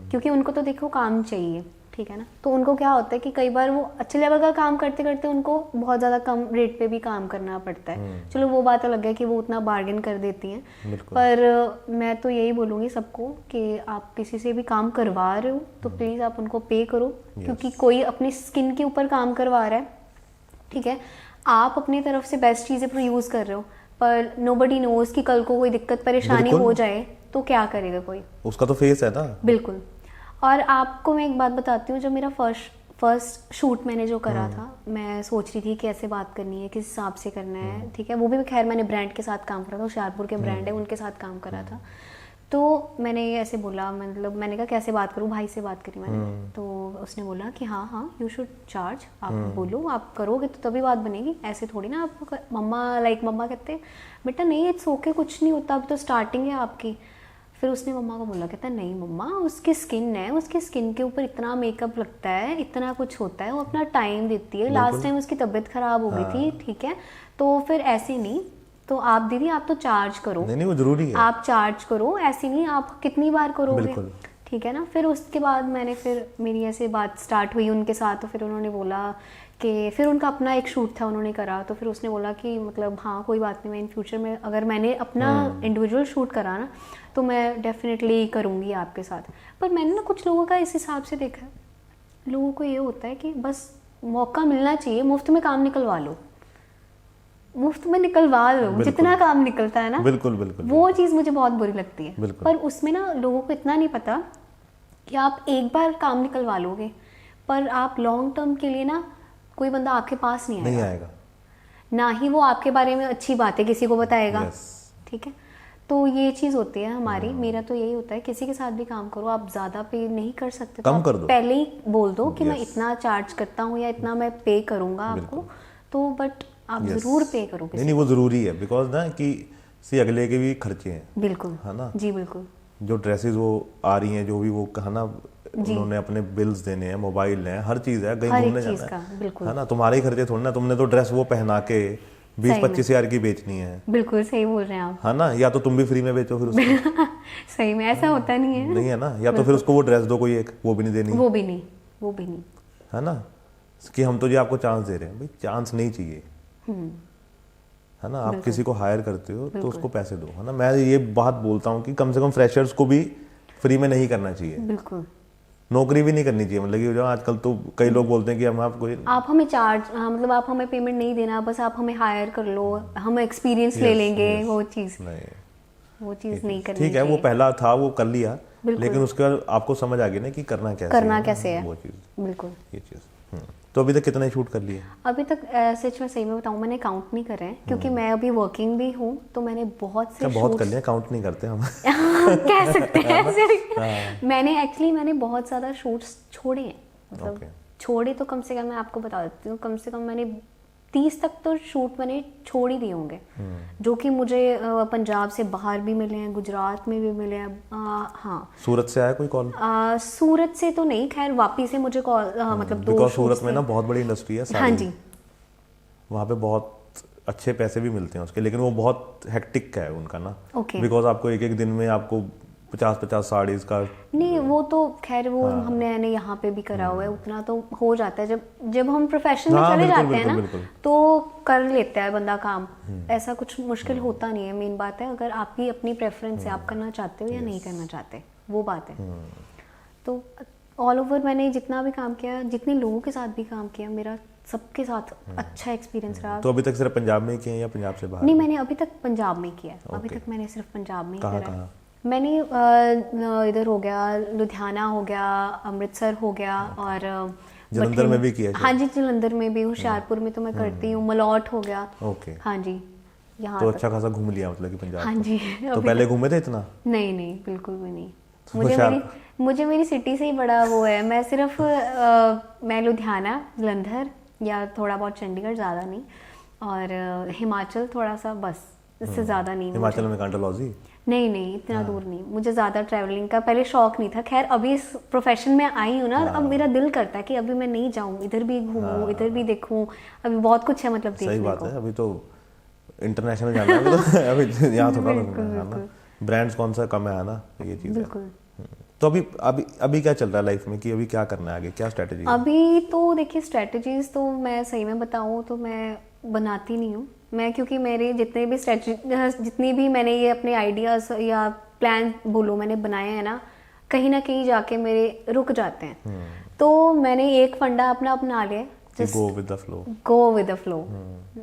क्योंकि उनको तो देखो काम चाहिए, ठीक है ना, तो उनको क्या होता है कि कई बार वो अच्छे लेवल का काम करते करते उनको बहुत ज़्यादा कम रेट पे भी काम करना पड़ता है। चलो वो बात अलग है कि वो उतना बार्गेन कर देती हैं, पर मैं तो यही बोलूँगी सबको कि आप किसी से भी काम करवा रहे हो तो प्लीज़ आप उनको पे करो, क्योंकि कोई अपनी स्किन के ऊपर काम करवा रहा है, ठीक है, आप अपनी तरफ से बेस्ट चीज़ें यूज़ कर रहे हो, पर नोबडी नोज कि कल को कोई दिक्कत परेशानी हो जाए तो क्या करेगा कोई, उसका तो फेस है ना। बिल्कुल। और आपको मैं एक बात बताती हूँ, जब मेरा फर्स्ट शूट मैंने जो करा था, मैं सोच रही थी कैसे बात करनी है, किस हिसाब से करना है, ठीक है, वो भी खैर मैंने ब्रांड के साथ काम करा था, होशियारपुर के ब्रांड है, उनके साथ काम करा था। तो मैंने ऐसे बोला, मतलब मैंने कहा कैसे बात करूँ, भाई से बात करी मैंने, तो उसने बोला कि हाँ यू शुड चार्ज, आप बोलो, आप करोगे तो तभी बात बनेगी, ऐसे थोड़ी ना आप मम्मा कहते बेटा नहीं इट्स ओके, कुछ नहीं होता, अभी तो स्टार्टिंग है आपकी। फिर उसने मम्मा को बोला, कहता नहीं मम्मा उसकी स्किन है, उसकी स्किन के ऊपर इतना मेकअप लगता है, इतना कुछ होता है, वो अपना टाइम देती है, लास्ट टाइम उसकी तबीयत खराब हो गई थी, ठीक है, तो फिर ऐसे नहीं, तो आप दीदी आप तो चार्ज करो, नहीं वो जरूरी है, आप चार्ज करो, ऐसे नहीं आप कितनी बार करोगे, ठीक है ना। फिर उसके बाद फिर मेरी ऐसे बात स्टार्ट हुई उनके साथ, तो फिर उन्होंने बोला कि फिर उनका अपना एक शूट था उन्होंने करा, तो फिर उसने बोला कि मतलब हाँ कोई बात नहीं, मैं इन फ्यूचर में अगर मैंने अपना इंडिविजुअल शूट करा ना, तो मैं डेफिनेटली करूँगी आपके साथ। पर मैंने ना कुछ लोगों का इस हिसाब से देखा, लोगों को ये होता है कि बस मौका मिलना चाहिए, मुफ्त में काम निकलवा लो, मुफ्त में निकलवा लो, जितना काम निकलता है ना, बिल्कुल बिल्कुल, वो चीज़ मुझे बहुत बुरी लगती है। पर उसमें ना लोगों को इतना नहीं पता कि आप एक बार काम निकलवा लोगे, पर आप लॉन्ग टर्म के लिए ना कोई बंदा आपके पास नहीं आएगा, ना ही वो आपके बारे में अच्छी बातें किसी को बताएगा, ठीक है। तो ये चीज़ होती है हमारी, मेरा तो यही होता है, किसी के साथ भी काम करो, आप ज़्यादा पे नहीं कर सकते, कम तो कर दो, पहले ही बोल दो कि मैं इतना चार्ज करता हूँ या इतना मैं पे करूँगा आपको, तो बट आप जरूर पे करो। नहीं वो जरूरी है, बिकॉज ना कि सी अगले के भी खर्चे हैं, बिल्कुल, है ना, जी बिल्कुल, जो ड्रेसेस वो आ रही हैं, जो भी वो है ना, उन्होंने अपने बिल्स देने हैं, मोबाइल है, हर चीज है, कहीं घूमने जाना है ना, तुम्हारे ही खर्चे थोड़ी ना, तुमने तो ड्रेस वो पहना के 20-25 हज़ार की बेचनी है, बिल्कुल सही बोल रहे हैं आप, है ना, या तो तुम भी फ्री में बेचो फिर उसको सही में ऐसा होता नहीं है ना, या तो फिर उसको वो ड्रेस दो कोई एक, वो भी नहीं देनी, वो भी नहीं, है ना, कि हम तो जी आपको चांस दे रहे हैं, भाई चांस नहीं चाहिए, है ना, आप किसी को हायर करते हो तो उसको पैसे दो, है ना। मैं ये बात बोलता हूँ कि कम से कम फ्रेशर्स को भी फ्री में नहीं करना चाहिए, बिल्कुल, नौकरी भी नहीं करनी चाहिए, मतलब कि जो आजकल तो कई लोग बोलते हैं कि हम आपको आप हमें चार्ज, मतलब आप हमें पेमेंट नहीं देना, बस आप हमें हायर कर लो, हम एक्सपीरियंस ले लेंगे, वो चीज़ नहीं करनी। ठीक है, वो पहला था वो कर लिया, लेकिन उसके बाद आपको समझ आ गई ना कि करना कैसे है वो चीज़। बिल्कुल, ये चीज़। तो अभी तक कितने शूट कर लिए? अभी तक सच में सही में बताऊं, मैंने काउंट नहीं करे हैं, क्योंकि मैं अभी वर्किंग भी हूँ, तो मैंने बहुत से बहुत कर लिया, काउंट नहीं करते हम। कह सकते हैं ऐसे। मैंने बहुत ज़्यादा शूट्स छोड़े हैं, मतलब छोड़े तो कम से कम मैं आपको बता देती हूँ, कम से कम मैंने 30 तक तो शूट मैंने छोड़ ही दिए होंगे, जो कि मुझे पंजाब से बाहर भी मिले हैं, गुजरात में भी मिले हैं। हाँ, सूरत से आया कोई कॉल? सूरत से तो नहीं, खैर वापी से मुझे कॉल, मतलब 2 सूरत में ना बहुत बड़ी इंडस्ट्री है। हाँ जी, वहाँ पे बहुत अच्छे पैसे भी मिलते हैं उसके, लेकिन वो बहुत हेक्टिक है उनका ना, ओके, बिकॉज आपको एक दिन में आपको 50-50 साड़ीज का नहीं, वो तो खैर वो हमने यहाँ पे भी करा हुआ है, उतना तो हो जाता है, जब हम प्रोफेशन में चले जाते हैं ना, तो कर लेता है बंदा काम, ऐसा कुछ मुश्किल होता नहीं है। मेन बात है अगर आपकी अपनी प्रेफरेंस है, आप करना चाहते हो या नहीं करना चाहते, वो बात है। तो ऑल ओवर मैंने जितना भी काम किया, जितने लोगों के साथ भी काम किया, मेरा सबके साथ अच्छा एक्सपीरियंस रहा। तो अभी तक सिर्फ पंजाब में किया या पंजाब से बाहर? नहीं, मैंने अभी तक पंजाब में किया, अभी तक मैंने सिर्फ पंजाब में ही करा। मैंने इधर हो गया, लुधियाना हो गया, अमृतसर हो गया, और जलंधर में भी किया? हाँ जी, जलंधर में भी, होशियारपुर में तो मैं करती हूँ, मलौट हो गया। ओके, हाँ जी, यहाँ तो अच्छा खासा घूम लिया मतलब कि पंजाब। हाँ जी। तो पहले घूमे थे इतना? नहीं, बिल्कुल भी नहीं। मुझे मेरी सिटी से ही बड़ा वो है, मैं सिर्फ मैं लुधियाना, जलंधर या थोड़ा बहुत चंडीगढ़, ज़्यादा नहीं, और हिमाचल थोड़ा सा, बस इससे ज़्यादा नहीं। हिमाचल में डलहौजी? नहीं, इतना दूर नहीं, मुझे ज़्यादा ट्रैवलिंग का पहले शौक नहीं था। खैर अभी इस प्रोफेशन में आई हूँ ना, अब मेरा दिल करता है कि अभी मैं नहीं जाऊँ, इधर भी घूमूं, इधर भी देखूं, अभी बहुत कुछ है, मतलब देखने को। सही बात है, अभी तो इंटरनेशनल जाना है, तो अभी यहाँ थोड़ा ना ब्रांड्स कौन सा कम है ना, ये चीज़ है। तो अभी क्या चल रहा है लाइफ में, कि अभी क्या करना है आगे, क्या स्ट्रेटजी? अभी तो देखिए, स्ट्रेटजीज तो मैं सही में बताऊँ तो मैं बनाती नहीं हूँ मैं, क्योंकि मेरे जितनी भी मैंने ये अपने आइडियाज़ या प्लान बोलो मैंने बनाए हैं ना, कहीं ना कहीं जाके मेरे रुक जाते हैं। तो मैंने एक फंडा अपना अपना लिया, go with the flow. Go with the flow,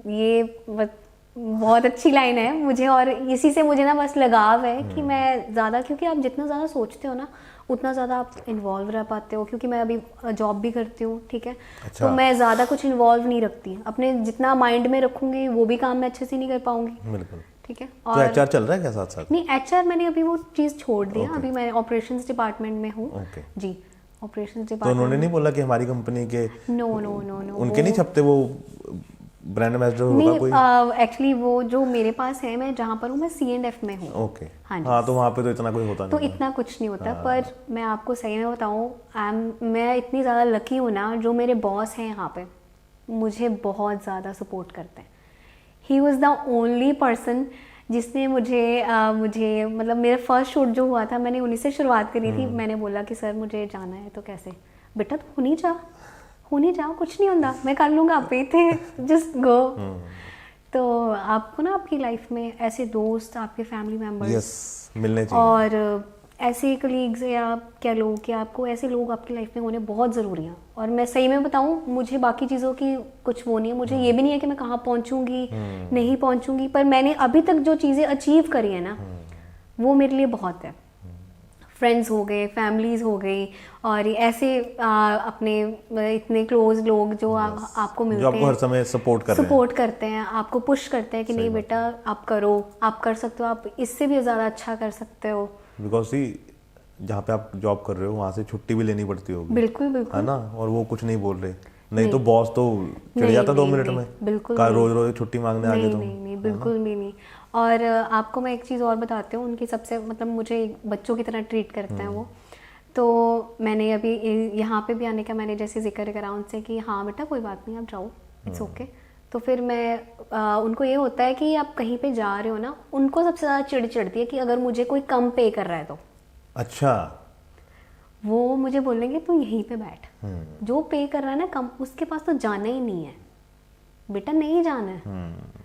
ये बहुत अच्छी लाइन है मुझे, और इसी से मुझे ना बस लगाव है कि मैं ज़्यादा, क्योंकि आप जितना ज़्यादा सोचते हो ना, उतना ज़्यादा आप इन्वॉल्व रह पाते हो, क्योंकि मैं अभी जॉब भी करती हूँ, ठीक है। अच्छा। तो मैं ज़्यादा कुछ इन्वॉल्व नहीं रखती अपने, जितना माइंड में रखूँगी वो भी काम मैं अच्छे से नहीं कर पाऊँगी। बिल्कुल, ठीक है। और तो एचआर चल रहा है क्या साथ साथ? नहीं, एचआर मैंने अभी वो चीज़ छोड़ दिया, अभी मैं ऑपरेशंस डिपार्टमेंट में हूँ जी, ऑपरेशंस डिपार्टमेंट। तो उन्होंने नहीं बोला कि हमारी कंपनी के नो, उनके नहीं छपते वो ब्रांड एम्बेसडर होगा कोई? एक्चुअली वो जो मेरे पास है, मैं जहाँ पर हूँ, मैं C&F में हूँ। ओके, हाँ, तो वहाँ पे तो इतना कोई होता नहीं, तो इतना कुछ नहीं होता। पर मैं आपको सही में बताऊँ, मैं इतनी ज़्यादा लकी हूँ ना, जो मेरे बॉस हैं यहाँ पे मुझे बहुत ज़्यादा सपोर्ट करते हैं। He was the only person जिसने मुझे मतलब मेरा फर्स्ट शूट जो हुआ था, मैंने उन्हीं से शुरुआत करी थी। मैंने बोला कि सर मुझे जाना है, तो कैसे बेटा, तो होने जाओ, कुछ नहीं होता, मैं कर लूँगा, आप ही थे, जस्ट गो। तो आपको ना आपकी लाइफ में ऐसे दोस्त, आपके फैमिली मेम्बर्स मिलने चाहिए, और ऐसे कलीग्स या कह लो कि आपको ऐसे लोग आपकी लाइफ में होने बहुत ज़रूरी हैं। और मैं सही में बताऊँ, मुझे बाकी चीज़ों की कुछ वो नहीं है, मुझे ये भी नहीं है कि मैं कहाँ पहुँचूँगी नहीं पहुँचूँगी, पर मैंने अभी तक जो चीज़ें अचीव करी है ना, वो मेरे लिए बहुत है। फ्रेंड्स हो गए, फैमिलीज़ हो गई, और ऐसे अपने इतने क्लोज लोग जो आपको मिलते हैं, जो आपको हर समय सपोर्ट करते हैं, आपको पुश करते हैं कि नहीं बेटा आप करो, आप कर सकते हो, आप इससे भी ज़्यादा अच्छा कर सकते हो। बिकॉज जहाँ पे आप जॉब कर रहे हो वहाँ से छुट्टी भी लेनी पड़ती होगी। बिल्कुल, है ना, और वो कुछ नहीं बोल रहे, नहीं तो बॉस तो चिढ़ जाता 2 मिनट में, बिल्कुल रोज छुट्टी मांगने आ गए तो। नहीं, बिल्कुल भी नहीं। और आपको मैं एक चीज़ और बताती हूँ, उनकी सबसे मतलब मुझे बच्चों की तरह ट्रीट करते हैं वो। तो मैंने अभी यहाँ पे भी आने का मैंने जैसे जिक्र करा उनसे कि हाँ बेटा कोई बात नहीं, आप जाओ, इट्स ओके। तो फिर मैं उनको ये होता है कि आप कहीं पे जा रहे हो ना, उनको सबसे ज़्यादा चिढ़ चढ़ती है कि अगर मुझे कोई कम पे कर रहा है तो। अच्छा, वो मुझे बोलेंगे तू यहीं पे बैठ, जो पे कर रहा है ना कम, उसके पास तो जाना ही नहीं है बेटा, नहीं जाना है।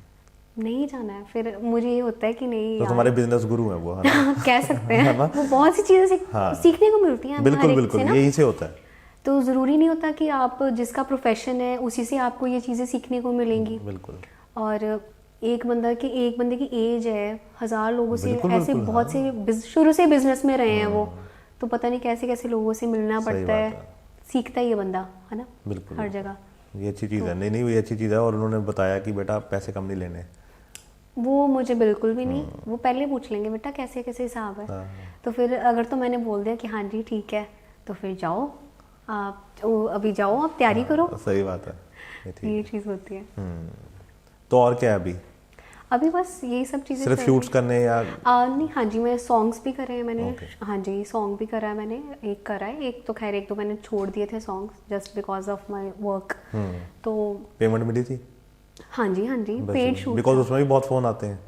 नहीं जाना है, फिर मुझे ये होता है कि नहीं तो तुम्हारे बिजनेस गुरु हैं वो, है ना? कह सकते हैं। वो बहुत सी चीजें सीखने को मिलती हैं बिल्कुल बिल्कुल, यही से होता है। तो ज़रूरी नहीं होता कि आप जिसका प्रोफेशन है उसी से आपको ये चीज़ें सीखने को मिलेंगी। बिल्कुल। और एक बंदे की एज है, 1000 लोगों से ऐसे बहुत से शुरू से बिजनेस में रहे हैं वो, तो पता नहीं कैसे कैसे लोगों से मिलना पड़ता है, सीखता ही है बंदा, है ना? बिल्कुल, हर जगह। ये अच्छी चीज़ है। नहीं ये अच्छी चीज़ है। और उन्होंने बताया कि बेटा पैसे कम नहीं लेने, वो मुझे बिल्कुल भी नहीं। वो पहले पूछ लेंगे बेटा कैसे कैसे हिसाब है, तो फिर अगर तो मैंने बोल दिया कि हाँ जी ठीक है, तो फिर जाओ आप, अभी जाओ आप तैयारी करो। सही बात है, ये चीज़ होती है। तो और क्या है अभी बस यही सब चीज़ें सिर्फ शूट्स करने या नहीं? हाँ जी, मैं सॉन्ग्स भी करे हैं मैंने। हाँ जी, सॉन्ग भी करा है मैंने, एक करा है, एक तो खैर एक तो मैंने छोड़ दिए थे songs just because of my work. तो पेमेंट मिली थी? हाँ जी पेड शूट, बिकॉज उसमें भी बहुत फोन आते हैं।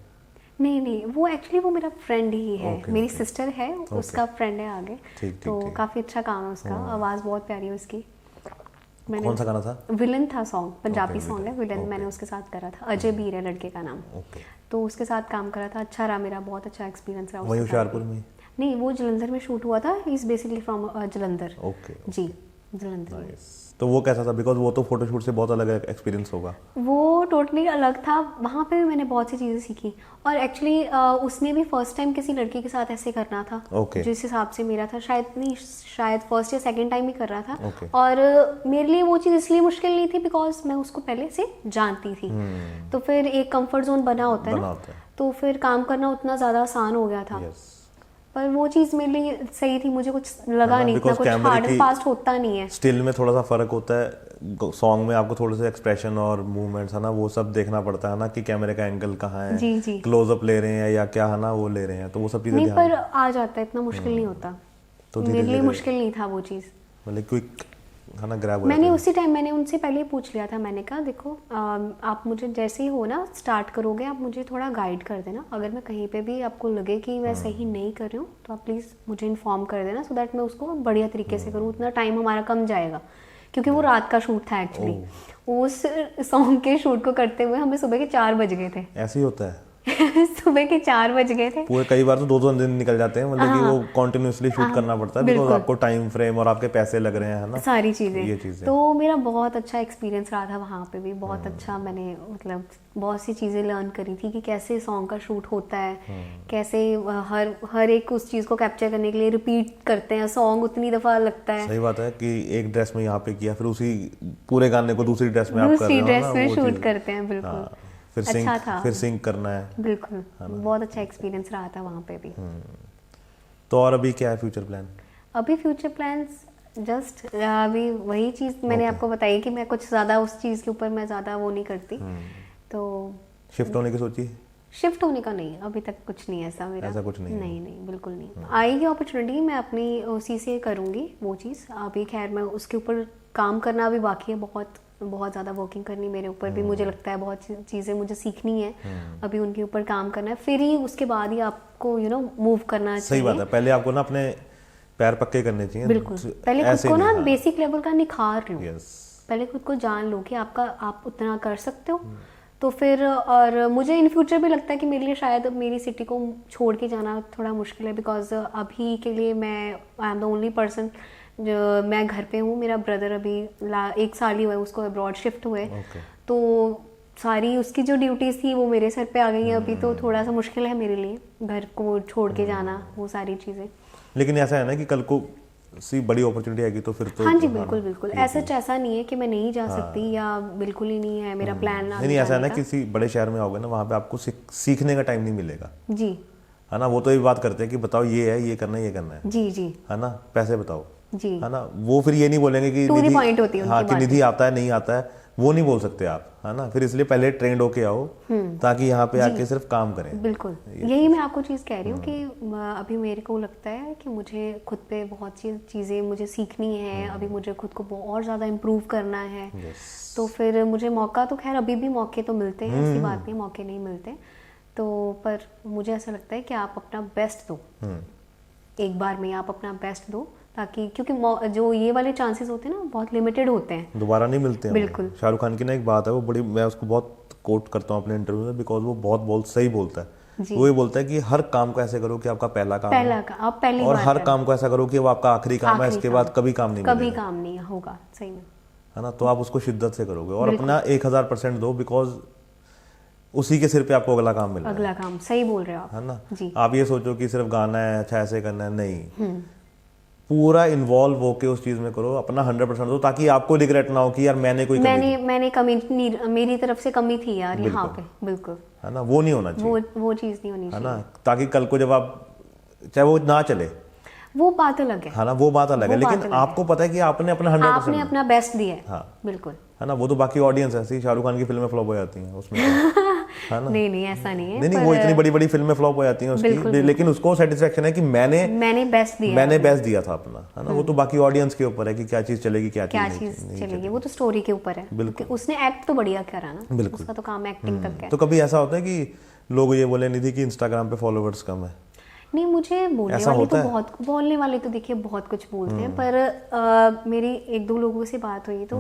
नहीं वो एक्चुअली वो मेरा फ्रेंड ही है, मेरी सिस्टर है, उसका फ्रेंड है आगे। तो काफ़ी अच्छा काम है उसका, आवाज़ बहुत प्यारी है उसकी। कौन सा गाना था? विलन था सॉन्ग, पंजाबी सॉन्ग है विलन। मैंने उसके साथ करा था, अजय बीर है लड़के का नाम। तो उसके साथ काम करा था, अच्छा रहा मेरा, बहुत अच्छा एक्सपीरियंस रहा। वहीं होशियारपुर में? नहीं, वो जलंधर में शूट हुआ था। He is basically from Jalandhar. जी, जलंधर। तो वो कैसा था? बिकॉज वो तो फोटोशूट से बहुत अलग एक्सपीरियंस होगा। वो टोटली अलग था। वहाँ पे भी मैंने बहुत सी चीज़ें सीखी। और एक्चुअली उसने भी फर्स्ट टाइम किसी लड़की के साथ ऐसे करना था, जिस हिसाब से मेरा था। शायद फर्स्ट या सेकंड टाइम ही कर रहा था। और मेरे लिए वो चीज़ इसलिए मुश्किल नहीं थी बिकॉज मैं उसको पहले से जानती थी। तो फिर एक कंफर्ट जोन बना होता है ना, तो फिर काम करना उतना ज़्यादा आसान हो गया था। पर वो चीज़ मेरे लिए सही थी, मुझे कुछ लगा नहीं था, कुछ हार्ड एंड फास्ट होता नहीं है। स्टिल में थोड़ा सा फर्क होता है, सॉन्ग में आपको थोड़े से एक्सप्रेशन और मूवमेंट्स है ना, वो सब देखना पड़ता है ना, कि कैमरे का एंगल कहाँ है, जी क्लोजअप ले रहे हैं या क्या है ना, वो ले रहे हैं, तो वो सब चीजें नहीं, पर आ जाता है, इतना मुश्किल नहीं होता। तो मेरे लिए मुश्किल नहीं था वो चीज़, मतलब क्विक है ना, ग्रैब हो। मैंने उसी टाइम मैंने उनसे पहले ही पूछ लिया था। मैंने कहा देखो आप मुझे जैसे ही हो ना स्टार्ट करोगे, आप मुझे थोड़ा गाइड कर देना। अगर मैं कहीं पे भी आपको लगे कि मैं सही नहीं कर रही हूँ, तो आप प्लीज़ मुझे इन्फॉर्म कर देना, सो दैट मैं उसको बढ़िया तरीके से करूँ। उतना टाइम हमारा कम जाएगा, क्योंकि वो रात का शूट था एक्चुअली। उस सॉन्ग के शूट को करते हुए हमें सुबह के 4 बज गए थे। ऐसे ही होता है सुबह के 4 बज गए थे पूरे। कई बार तो 2 दिन निकल जाते हैं, मतलब कि वो कॉन्टिन्यूसली शूट करना पड़ता है, बिकॉज़ आपको टाइम फ्रेम और आपके पैसे लग रहे हैं, है ना, सारी चीज़ें। तो मेरा बहुत अच्छा एक्सपीरियंस रहा था वहाँ पे भी, बहुत अच्छा। मैंने मतलब बहुत सी चीज़ें लर्न करी थी कि कैसे सॉन्ग का शूट होता है, कैसे हर एक उस चीज़ को कैप्चर करने के लिए रिपीट करते हैं सॉन्ग, उतनी दफ़ा लगता है। सही बात है कि एक ड्रेस में यहाँ पे किया, फिर उसी पूरे गाने को दूसरी ड्रेस में आप कर रहे हो, दूसरी ड्रेस में शूट करते हैं। बिल्कुल फिर सिंक करना है। बिल्कुल, बहुत अच्छा एक्सपीरियंस रहा था वहाँ पे भी। तो और अभी क्या है फ्यूचर प्लान? अभी फ्यूचर प्लान्स जस्ट अभी वही चीज़ मैंने आपको बताई कि मैं कुछ ज़्यादा उस चीज़ के ऊपर मैं ज़्यादा वो नहीं करती। तो शिफ्ट होने की सोची? शिफ्ट होने का नहीं, अभी तक कुछ नहीं ऐसा मेरा। ऐसा कुछ नहीं? नहीं बिल्कुल नहीं। आएगी अपॉर्चुनिटी, मैं अपनी उसी से करूँगी वो चीज़। अभी खैर मैं उसके ऊपर काम करना अभी बाकी है, बहुत ज़्यादा वर्किंग करनी मेरे ऊपर भी। मुझे लगता है बहुत चीज़ें मुझे सीखनी है, अभी उनके ऊपर काम करना है, फिर ही उसके बाद ही आपको मूव करना चाहिए। सही बात है, पहले आपको ना अपने पैर पक्के करने चाहिए। बिल्कुल, पहले खुद को ना बेसिक लेवल का निखार लो, पहले खुद को जान लो कि आप उतना कर सकते हो। तो फिर और मुझे इन फ्यूचर भी लगता है कि मेरे लिए शायद मेरी सिटी को छोड़ के जाना थोड़ा मुश्किल है, बिकॉज अभी के लिए I am the only person जो मैं घर पे हूँ। मेरा ब्रदर अभी 1 साल ही हुआ है उसको अब्रॉड शिफ्ट हुए। तो सारी उसकी जो ड्यूटीज़ थी वो मेरे सर पे आ गई हैं अभी। तो थोड़ा सा मुश्किल है मेरे लिए घर को छोड़ के जाना, वो सारी चीज़ें। लेकिन ऐसा है ना कि कल को सी बड़ी अपॉर्चुनिटी आएगी तो फिर तो हाँ जी बिल्कुल ऐसा नहीं है कि मैं नहीं जा सकती या बिल्कुल ही नहीं है मेरा प्लान। नहीं, ऐसा है ना किसी बड़े शहर में आओगे ना, वहाँ पे आपको सीखने का टाइम नहीं मिलेगा जी, है ना। वो तो ये बात करते हैं कि बताओ ये है, ये करना है, ये करना है, जी है ना, पैसे बताओ जी, है ना। वो फिर ये नहीं बोलेंगे कि टू द पॉइंट होती है हाँ कि निधि आता है नहीं आता है, वो नहीं बोल सकते आप, है ना। फिर इसलिए पहले ट्रेंड होके आओ ताकि यहाँ पे आके सिर्फ काम करें। बिल्कुल यही मैं आपको चीज़ कह रही हूँ कि अभी मेरे को लगता है कि मुझे खुद पे बहुत सी चीज़ें मुझे सीखनी है। अभी मुझे खुद को और ज़्यादा इम्प्रूव करना है। तो फिर मुझे मौका तो खैर अभी भी मौके तो मिलते हैं, ऐसी बात नहीं मौके नहीं मिलते। तो पर मुझे ऐसा लगता है कि आप अपना बेस्ट दो, एक बार में आप अपना बेस्ट दो, ताकि क्योंकि जो ये वाले चांसेस होते हैं ना बहुत लिमिटेड होते हैं, दोबारा नहीं मिलते हैं। बिल्कुल। शाहरुख खान की ना एक बात है, वो बड़ी, मैं उसको बहुत कोट करता हूँ अपने इंटरव्यू में, बिकॉज वो बहुत सही बोलता है। जी। वो ये बोलता है कि हर काम को ऐसे करो कि आपका पहला काम है, आप पहली और बार हर करें। काम को ऐसा करो कि वो आपका आखिरी काम है, इसके बाद कभी काम नहीं मिलेगा, काम नहीं होगा, सही में, है ना। तो आप उसको शिद्दत से करोगे और अपना 1000% दो, बिकॉज उसी के सिर पे आपको अगला काम मिलना है। अगला काम, सही बोल रहे हो आप, है ना। जी। आप ये सोचो कि सिर्फ गाना है, अच्छा ऐसे करना है, नहीं, पूरा इन्वॉल्व होके उस चीज में करो, अपना 100% दो, ताकि आपको रिग्रेट ना हो कि यार मैंने कोई मैंने कमी मेरी तरफ से कमी थी यार यहाँ पे, बिल्कुल, है ना। वो नहीं होना चाहिए, वो चीज नहीं होनी चाहिए, है ना। ताकि कल को जब आप, चाहे वो ना चले, वो बात अलग है, हाँ ना, वो बात अलग है, लेकिन आपको पता है कि आपने अपना 100% आपने अपना बेस्ट दिया है, हाँ बिल्कुल, है ना। वो तो बाकी ऑडियंस ऐसी शाहरुख खान की फिल्में फ्लॉप हो जाती हैं उसमें है ना। नहीं ऐसा नहीं है, नहीं वो इतनी बड़ी बड़ी फिल्में फ्लॉप हो जाती हैं उसकी, लेकिन उसको सेटिस्फेक्शन है कि मैंने बेस्ट दिया था अपना, है ना। वो तो बाकी ऑडियंस के ऊपर है कि क्या चीज चलेगी, क्या चीज नहीं चलेगी, वो तो स्टोरी के ऊपर है, बिल्कुल। उसने एक्ट तो बढ़िया करा ना, उसका तो काम एक्टिंग तक है। तो कभी ऐसा होता है कि लोग ये बोले निधि कि इंस्टाग्राम पे फॉलोवर्स कम है? नहीं, मुझे बोलने वाले तो देखिए बहुत कुछ बोलते हैं, पर मेरी 1-2 लोगों से बात हुई तो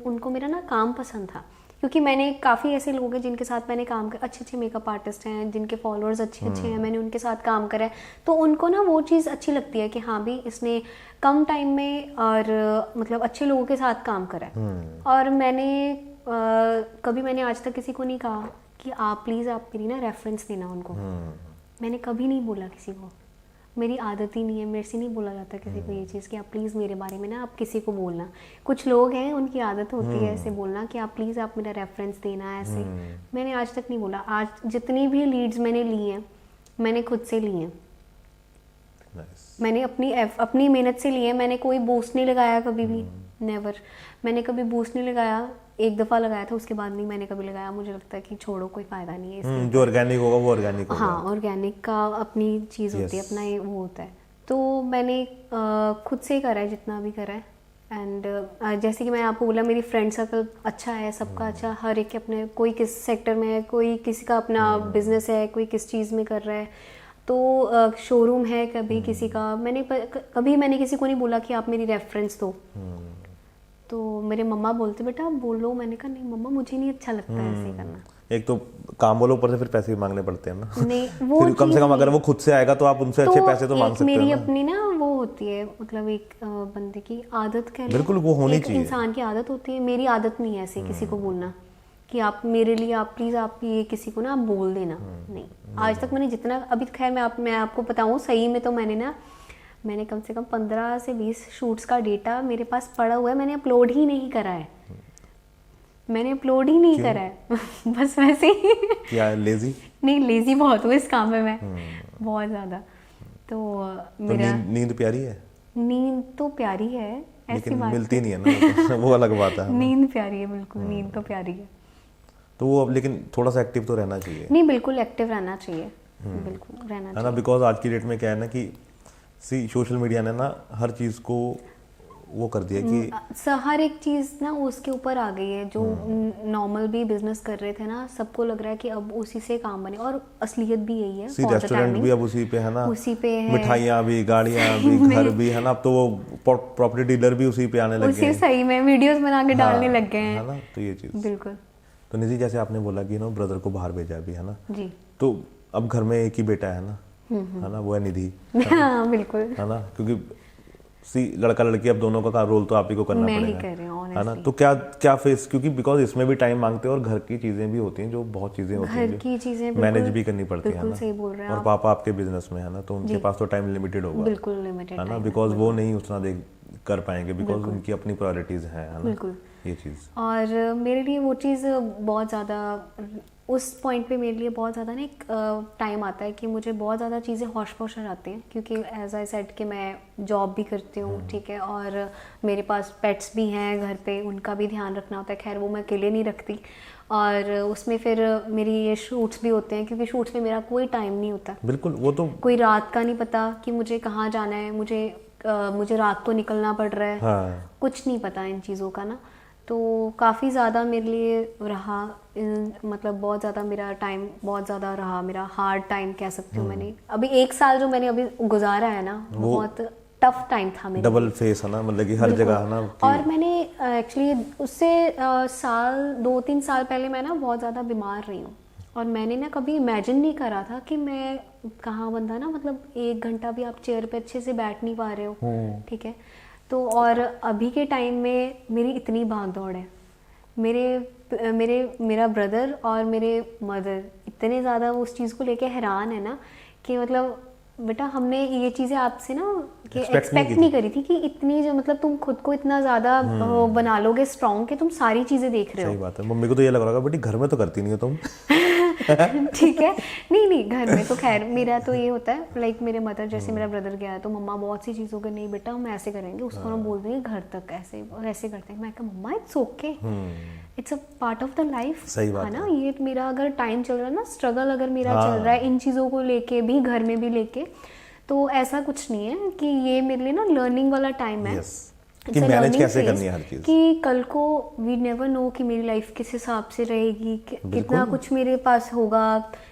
उनको मेरा ना काम पसंद था, क्योंकि मैंने काफ़ी ऐसे लोग हैं जिनके साथ मैंने काम कर, अच्छे मेकअप आर्टिस्ट हैं जिनके फॉलोअर्स अच्छे हैं, मैंने उनके साथ काम करा है, तो उनको ना वो चीज़ अच्छी लगती है कि हाँ भी इसने कम टाइम में और मतलब अच्छे लोगों के साथ काम करा है। और कभी मैंने आज तक किसी को नहीं कहा कि आप प्लीज़ आप मेरी ना रेफरेंस देना उनको, मैंने कभी नहीं बोला किसी को, मेरी आदत ही नहीं है, मेरे से नहीं बोला जाता किसी को ये चीज़ कि आप प्लीज़ मेरे बारे में ना आप किसी को बोलना। कुछ लोग हैं उनकी आदत होती है ऐसे बोलना कि आप प्लीज़ आप मेरा रेफरेंस देना, ऐसे मैंने आज तक नहीं बोला। आज जितनी भी लीड्स मैंने ली हैं मैंने खुद से ली हैं, मैंने अपनी मेहनत से ली है, मैंने कोई बूस्ट नहीं लगाया कभी भी, नेवर। मैंने कभी बूस्ट नहीं लगाया, एक दफ़ा लगाया था, उसके बाद नहीं मैंने कभी लगाया। मुझे लगता है कि छोड़ो, कोई फ़ायदा नहीं है इसमें, जो ऑर्गेनिक होगा वो ऑर्गेनिक होगा। हाँ, ऑर्गेनिक का अपनी चीज़ होती है, अपना वो होता है। तो मैंने खुद से ही करा है जितना भी करा है। एंड जैसे कि मैंने आपको बोला, मेरी फ्रेंड सर्कल अच्छा है, सबका अच्छा, हर एक के अपने, कोई किस सेक्टर में है, कोई किसी का अपना बिजनेस है, कोई किस चीज़ में कर रहा है, तो शोरूम है कभी किसी का। कभी मैंने किसी को नहीं बोला कि आप मेरी रेफरेंस दो। तो मेरे मम्मा बोलते बेटा आप बोलो, मैंने कहा नहीं मम्मा मुझे नहीं अच्छा लगता है ऐसे करना। एक तो काम बोलो, ऊपर से फिर पैसे भी मांगने पड़ते हैं ना। नहीं वो फिर कम से कम अगर वो खुद से आएगा तो आप उनसे अच्छे पैसे तो मांग सकते हो ना। मेरी अपनी ना वो होती है, मतलब एक बंदे की आदत कह लो, बिल्कुल वो होनी चाहिए, इंसान की आदत होती है। मेरी आदत नहीं है ऐसे किसी को बोलना कि आप मेरे लिए आप प्लीज़ आप ये किसी को ना आप बोल देना, नहीं। आज तक मैंने जितना, अभी खैर मैं आपको बताऊँ सही में, तो मैंने कम से कम 15 से 20 शूट्स का डेटा मेरे पास पड़ा हुआ है, मैंने अपलोड ही नहीं करा है, करा है बस वैसे ही। क्या लेजी? नहीं, लेजी बहुत हूँ इस काम में मैं, बहुत ज़्यादा। तो मेरा नींद प्यारी है? नींद तो प्यारी है, ऐसी बात मिलती नहीं है ना वो अलग बात है। नींद प्यारी है, बिल्कुल नींद तो प्यारी है। तो वो अब लेकिन थोड़ा सा एक्टिव तो रहना चाहिए। नहीं, बिल्कुल एक्टिव रहना चाहिए, बिल्कुल रहना चाहिए, है ना। बिकॉज आज की डेट में क्या है ना कि सोशल मीडिया ने ना हर चीज़ को वो कर दिया कि हर एक चीज़ ना उसके ऊपर आ गई है। जो नॉर्मल भी बिजनेस कर रहे थे ना, सबको लग रहा है कि अब उसी से काम बने, और असलियत भी यही है। रेस्टोरेंट भी अब उसी पे है ना, उसी पे है, मिठाइयाँ भी, गाड़ियाँ भी, घर भी, है ना। अब तो वो प्रॉपर्टी डीलर भी उसी पे आने लगे हैं, सही में वीडियोस बना के डालने लग गए हैं, है ना। तो ये चीज़ बिल्कुल। तो निधि जैसे आपने बोला कि ब्रदर को बाहर भेजा भी, है ना जी, तो अब घर में एक ही बेटा है ना, है ना, वो है निधि, हाँ बिल्कुल, है ना। क्योंकि लड़का लड़की अब दोनों का रोल तो आप ही को करना पड़ेगा, है ना। तो क्या फेस, क्योंकि बिकॉज इसमें भी टाइम मांगते हैं और घर की चीजें भी होती हैं, जो बहुत चीजें होती हैं, घर की चीजें मैनेज भी करनी पड़ती है ना। सही बोल रहे हैं और पापा आपके बिजनेस में है ना, तो उनके पास तो टाइम लिमिटेड होगा, बिल्कुल लिमिटेड है ना, बिकॉज वो नहीं उतना कर पाएंगे, बिकॉज उनकी अपनी प्रायोरिटीज हैं, है ना, ये चीज़। और मेरे लिए वो चीज़ बहुत ज़्यादा, उस पॉइंट पे मेरे लिए बहुत ज़्यादा ना एक टाइम आता है कि मुझे बहुत ज़्यादा चीज़ें होश पोश आ जाती हैं, क्योंकि एज आई सेड कि मैं जॉब भी करती हूँ, ठीक है, और मेरे पास पेट्स भी हैं घर पे, उनका भी ध्यान रखना होता है। खैर वो मैं अकेले नहीं रखती, और उसमें फिर मेरी ये शूट्स भी होते हैं, क्योंकि शूट्स में मेरा कोई टाइम नहीं होता, बिल्कुल। वो तो कोई रात का नहीं पता कि मुझे कहाँ जाना है, मुझे रात को निकलना पड़ रहा है, हाँ। कुछ नहीं पता इन चीज़ों का ना। तो काफ़ी ज़्यादा मेरे लिए रहा, मतलब बहुत ज़्यादा मेरा टाइम बहुत ज़्यादा रहा, मेरा हार्ड टाइम कह सकती हूँ। मैंने अभी 1 साल जो मैंने अभी गुजारा है ना, बहुत टफ टाइम था मेरे डबल फेस है ना, मतलब कि हर जगह है ना और मैंने एक्चुअली उससे 2-3 साल पहले मैं ना बहुत ज़्यादा बीमार रही हूँ और मैंने ना कभी इमेजिन नहीं करा था कि मैं कहाँ बंदा ना मतलब 1 घंटा भी आप चेयर पे अच्छे से बैठ नहीं पा रहे हो, ठीक है। तो और अभी के टाइम में मेरी इतनी भाग दौड़ है, मेरा ब्रदर और मेरे मदर इतने ज़्यादा उस चीज़ को लेके हैरान है ना कि मतलब बेटा हमने ये चीज़ें आपसे ना कि एक्सपेक्ट नहीं करी थी कि इतनी जो मतलब तुम खुद को इतना ज़्यादा बना लोगे स्ट्रॉन्ग कि तुम सारी चीज़ें देख रहे हो। सही बात है, मम्मी को तो ये लग रहा होगा बेटी घर में तो करती नहीं हो तुम। ठीक है, नहीं घर में तो खैर मेरा तो ये होता है लाइक मेरे मदर जैसे मेरा ब्रदर गया तो मम्मा बहुत सी चीज़ों के नहीं बेटा हम ऐसे करेंगे, उसको हम बोल देंगे घर तक ऐसे और ऐसे करते हैं। मैं कहा मम्मा it's okay, it's a part of the life, है ना। ये मेरा अगर टाइम चल रहा है ना, स्ट्रगल अगर मेरा चल रहा है इन चीज़ों को लेके भी, घर में भी लेके, तो ऐसा कुछ नहीं है कि ये मेरे लिए ना लर्निंग वाला टाइम है कि मैनेज कैसे करनी है हर चीज, कि कल को वी नेवर नो कि मेरी लाइफ किस हिसाब से रहेगी, कितना कुछ मेरे पास होगा,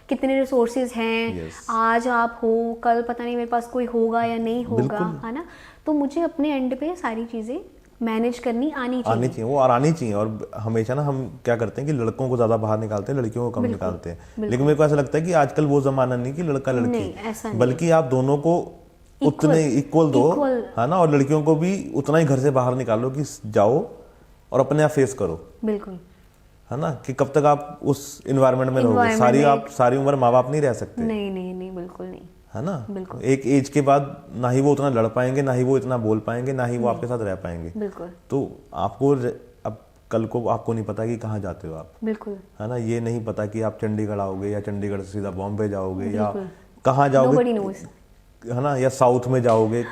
कितने रिसोर्सेज हैं, आज आप हो कल पता नहीं मेरे पास कोई होगा या नहीं होगा, है ना। तो मुझे अपने एंड पे सारी चीज़ें मैनेज करनी आनी चाहिए वो और आनी चाहिए। और हमेशा ना हम क्या करते हैं कि लड़कों को ज़्यादा बाहर निकालते हैं, लड़कियों को कम निकालते हैं। लेकिन मेरे को ऐसा लगता है कि आजकल वो ज़माना नहीं कि लड़का लड़की, बल्कि आप दोनों को उतने इक्वल दो, है ना। और लड़कियों को भी उतना ही घर से बाहर निकालो कि जाओ और अपने आप फेस करो, बिल्कुल, है ना। कि कब तक आप उस इन्वायरमेंट में रहोगे, आप सारी उम्र माँ बाप नहीं रह सकते। नहीं बिल्कुल नहीं, है ना। एक एज के बाद ना ही वो उतना लड़ पाएंगे, ना ही वो इतना बोल पाएंगे, ना ही वो आपके साथ रह पाएंगे। बिल्कुल। तो आपको अब कल को आपको नहीं पता कि कहाँ जाते हो आप, बिल्कुल, है ना। ये नहीं पता कि आप चंडीगढ़ आओगे या चंडीगढ़ से सीधा बॉम्बे जाओगे या कहाँ जाओगे, है ना, या साउथ में जाओगे।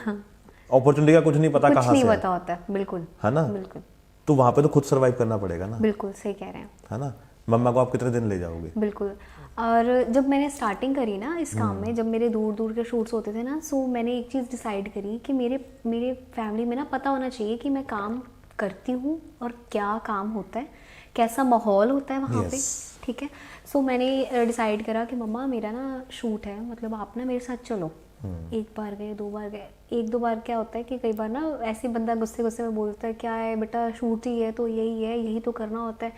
अपॉर्चुनिटी का कुछ नहीं पता, कहाँ से पता होता है, बिल्कुल, है ना। बिल्कुल। तो वहाँ पे तो खुद सर्वाइव करना पड़ेगा ना। बिल्कुल सही कह रहे हैं, है ना। मम्मा को आप कितने दिन ले जाओगे। बिल्कुल। और जब मैंने स्टार्टिंग करी ना इस काम में, जब मेरे दूर दूर के शूट्स होते थे ना, सो मैंने एक चीज़ डिसाइड करी कि मेरे फैमिली में ना पता होना चाहिए कि मैं काम करती हूँ और क्या काम होता है, कैसा माहौल होता है वहाँ पे, ठीक है। सो मैंने डिसाइड करा कि मम्मा मेरा ना शूट है, मतलब आप ना मेरे साथ चलो। 1 बार गए, 2 बार गए, 1-2 बार क्या होता है कि कई बार ना ऐसे बंदा गुस्से गुस्से में बोलता है क्या है बेटा शूट ही है तो यही है, यही तो करना होता है।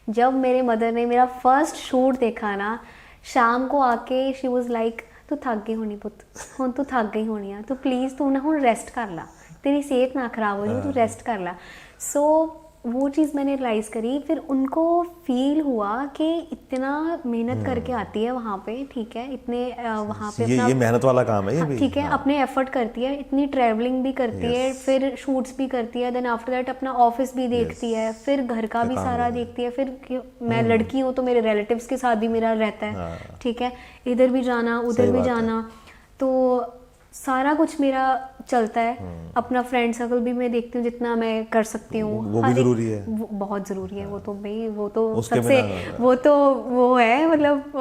जब मेरे मदर ने मेरा फर्स्ट शूट देखा ना, शाम को आके शी वाज लाइक तू थक गई होनी पुत, हुण तू थक गई होनी है, तो प्लीज़ तू ना हुण रेस्ट कर ला, तेरी सेहत ना खराब हो जाए, तू रेस्ट कर ला। सो वो चीज़ मैंने रियलाइज़ करी, फिर उनको फील हुआ कि इतना मेहनत करके आती है वहाँ पे, ठीक है, इतने वहाँ पे ये मेहनत वाला काम है ये भी, ठीक है, अपने एफर्ट करती है, इतनी ट्रैवलिंग भी करती है, फिर शूट्स भी करती है, देन आफ्टर दैट अपना ऑफिस भी देखती है, फिर घर का भी सारा देखती है, फिर मैं लड़की हूँ तो मेरे रिलेटिव्स के साथ भी मेरा रहता है, ठीक है, इधर भी जाना उधर भी जाना, तो सारा कुछ मेरा चलता है। अपना फ्रेंड सर्कल भी मैं देखती हूँ जितना मैं कर सकती हूँ, वो भी जरूरी है, बहुत ज़रूरी है। वो तो भाई वो तो सबसे वो है मतलब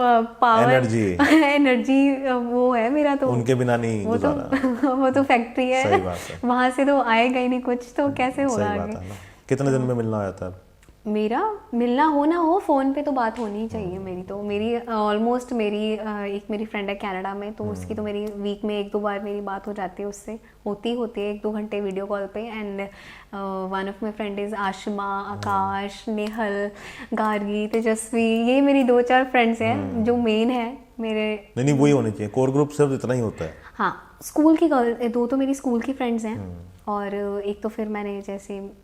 पावर एनर्जी वो है मेरा, तो उनके बिना नहीं गुजारा। वो तो फैक्ट्री है, वहाँ से तो आएगा ही नहीं कुछ, तो कैसे होगा आगे। कितने दिन में मिलना होता है मेरा? मिलना हो ना हो, फ़ोन पे तो बात होनी ही चाहिए मेरी ऑलमोस्ट एक मेरी फ्रेंड है कनाडा में, तो उसकी तो मेरी वीक में 1-2 बार मेरी बात हो जाती है, उससे होती है 1-2 घंटे वीडियो कॉल पे। And one of my friend is Ashima, Akash, Nehal, Gargi, Tejasvi, ये मेरी 2-4 फ्रेंड्स हैं जो मेन है मेरे। नहीं वही होनी चाहिए, कोर ग्रुप सिर्फ इतना ही होता है। हाँ, स्कूल की 2 तो मेरी स्कूल की फ्रेंड्स हैं, और एक तो फिर मैंने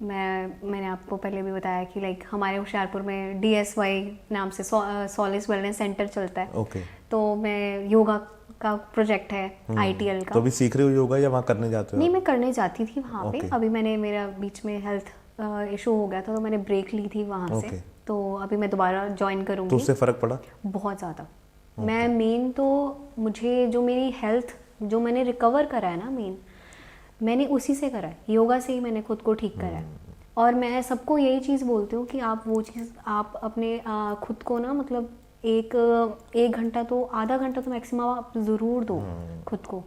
मैंने आपको पहले भी बताया कि लाइक हमारे होशियारपुर में DSY नाम से सॉलिस वेलनेस सेंटर चलता है। तो मैं योगा का प्रोजेक्ट है ITL का। तो अभी सीख रहे हो योगा या वहाँ करने जाते हो? नहीं, मैं करने जाती थी वहाँ पे, अभी मेरा बीच में हेल्थ इशू हो गया था तो मैंने ब्रेक ली थी वहाँ से, तो अभी मैं दोबारा ज्वाइन करूँगी। तो उससे फ़र्क पड़ा? बहुत ज़्यादा। मैं मेन तो मुझे जो मेरी हेल्थ जो मैंने रिकवर करा है ना, मैंने उसी से करा है, योगा से ही मैंने खुद को ठीक करा है। और मैं सबको यही चीज़ बोलती हूँ कि आप वो चीज़ आप अपने खुद को ना मतलब एक घंटा तो आधा घंटा तो मैक्सिमम आप ज़रूर दो खुद को,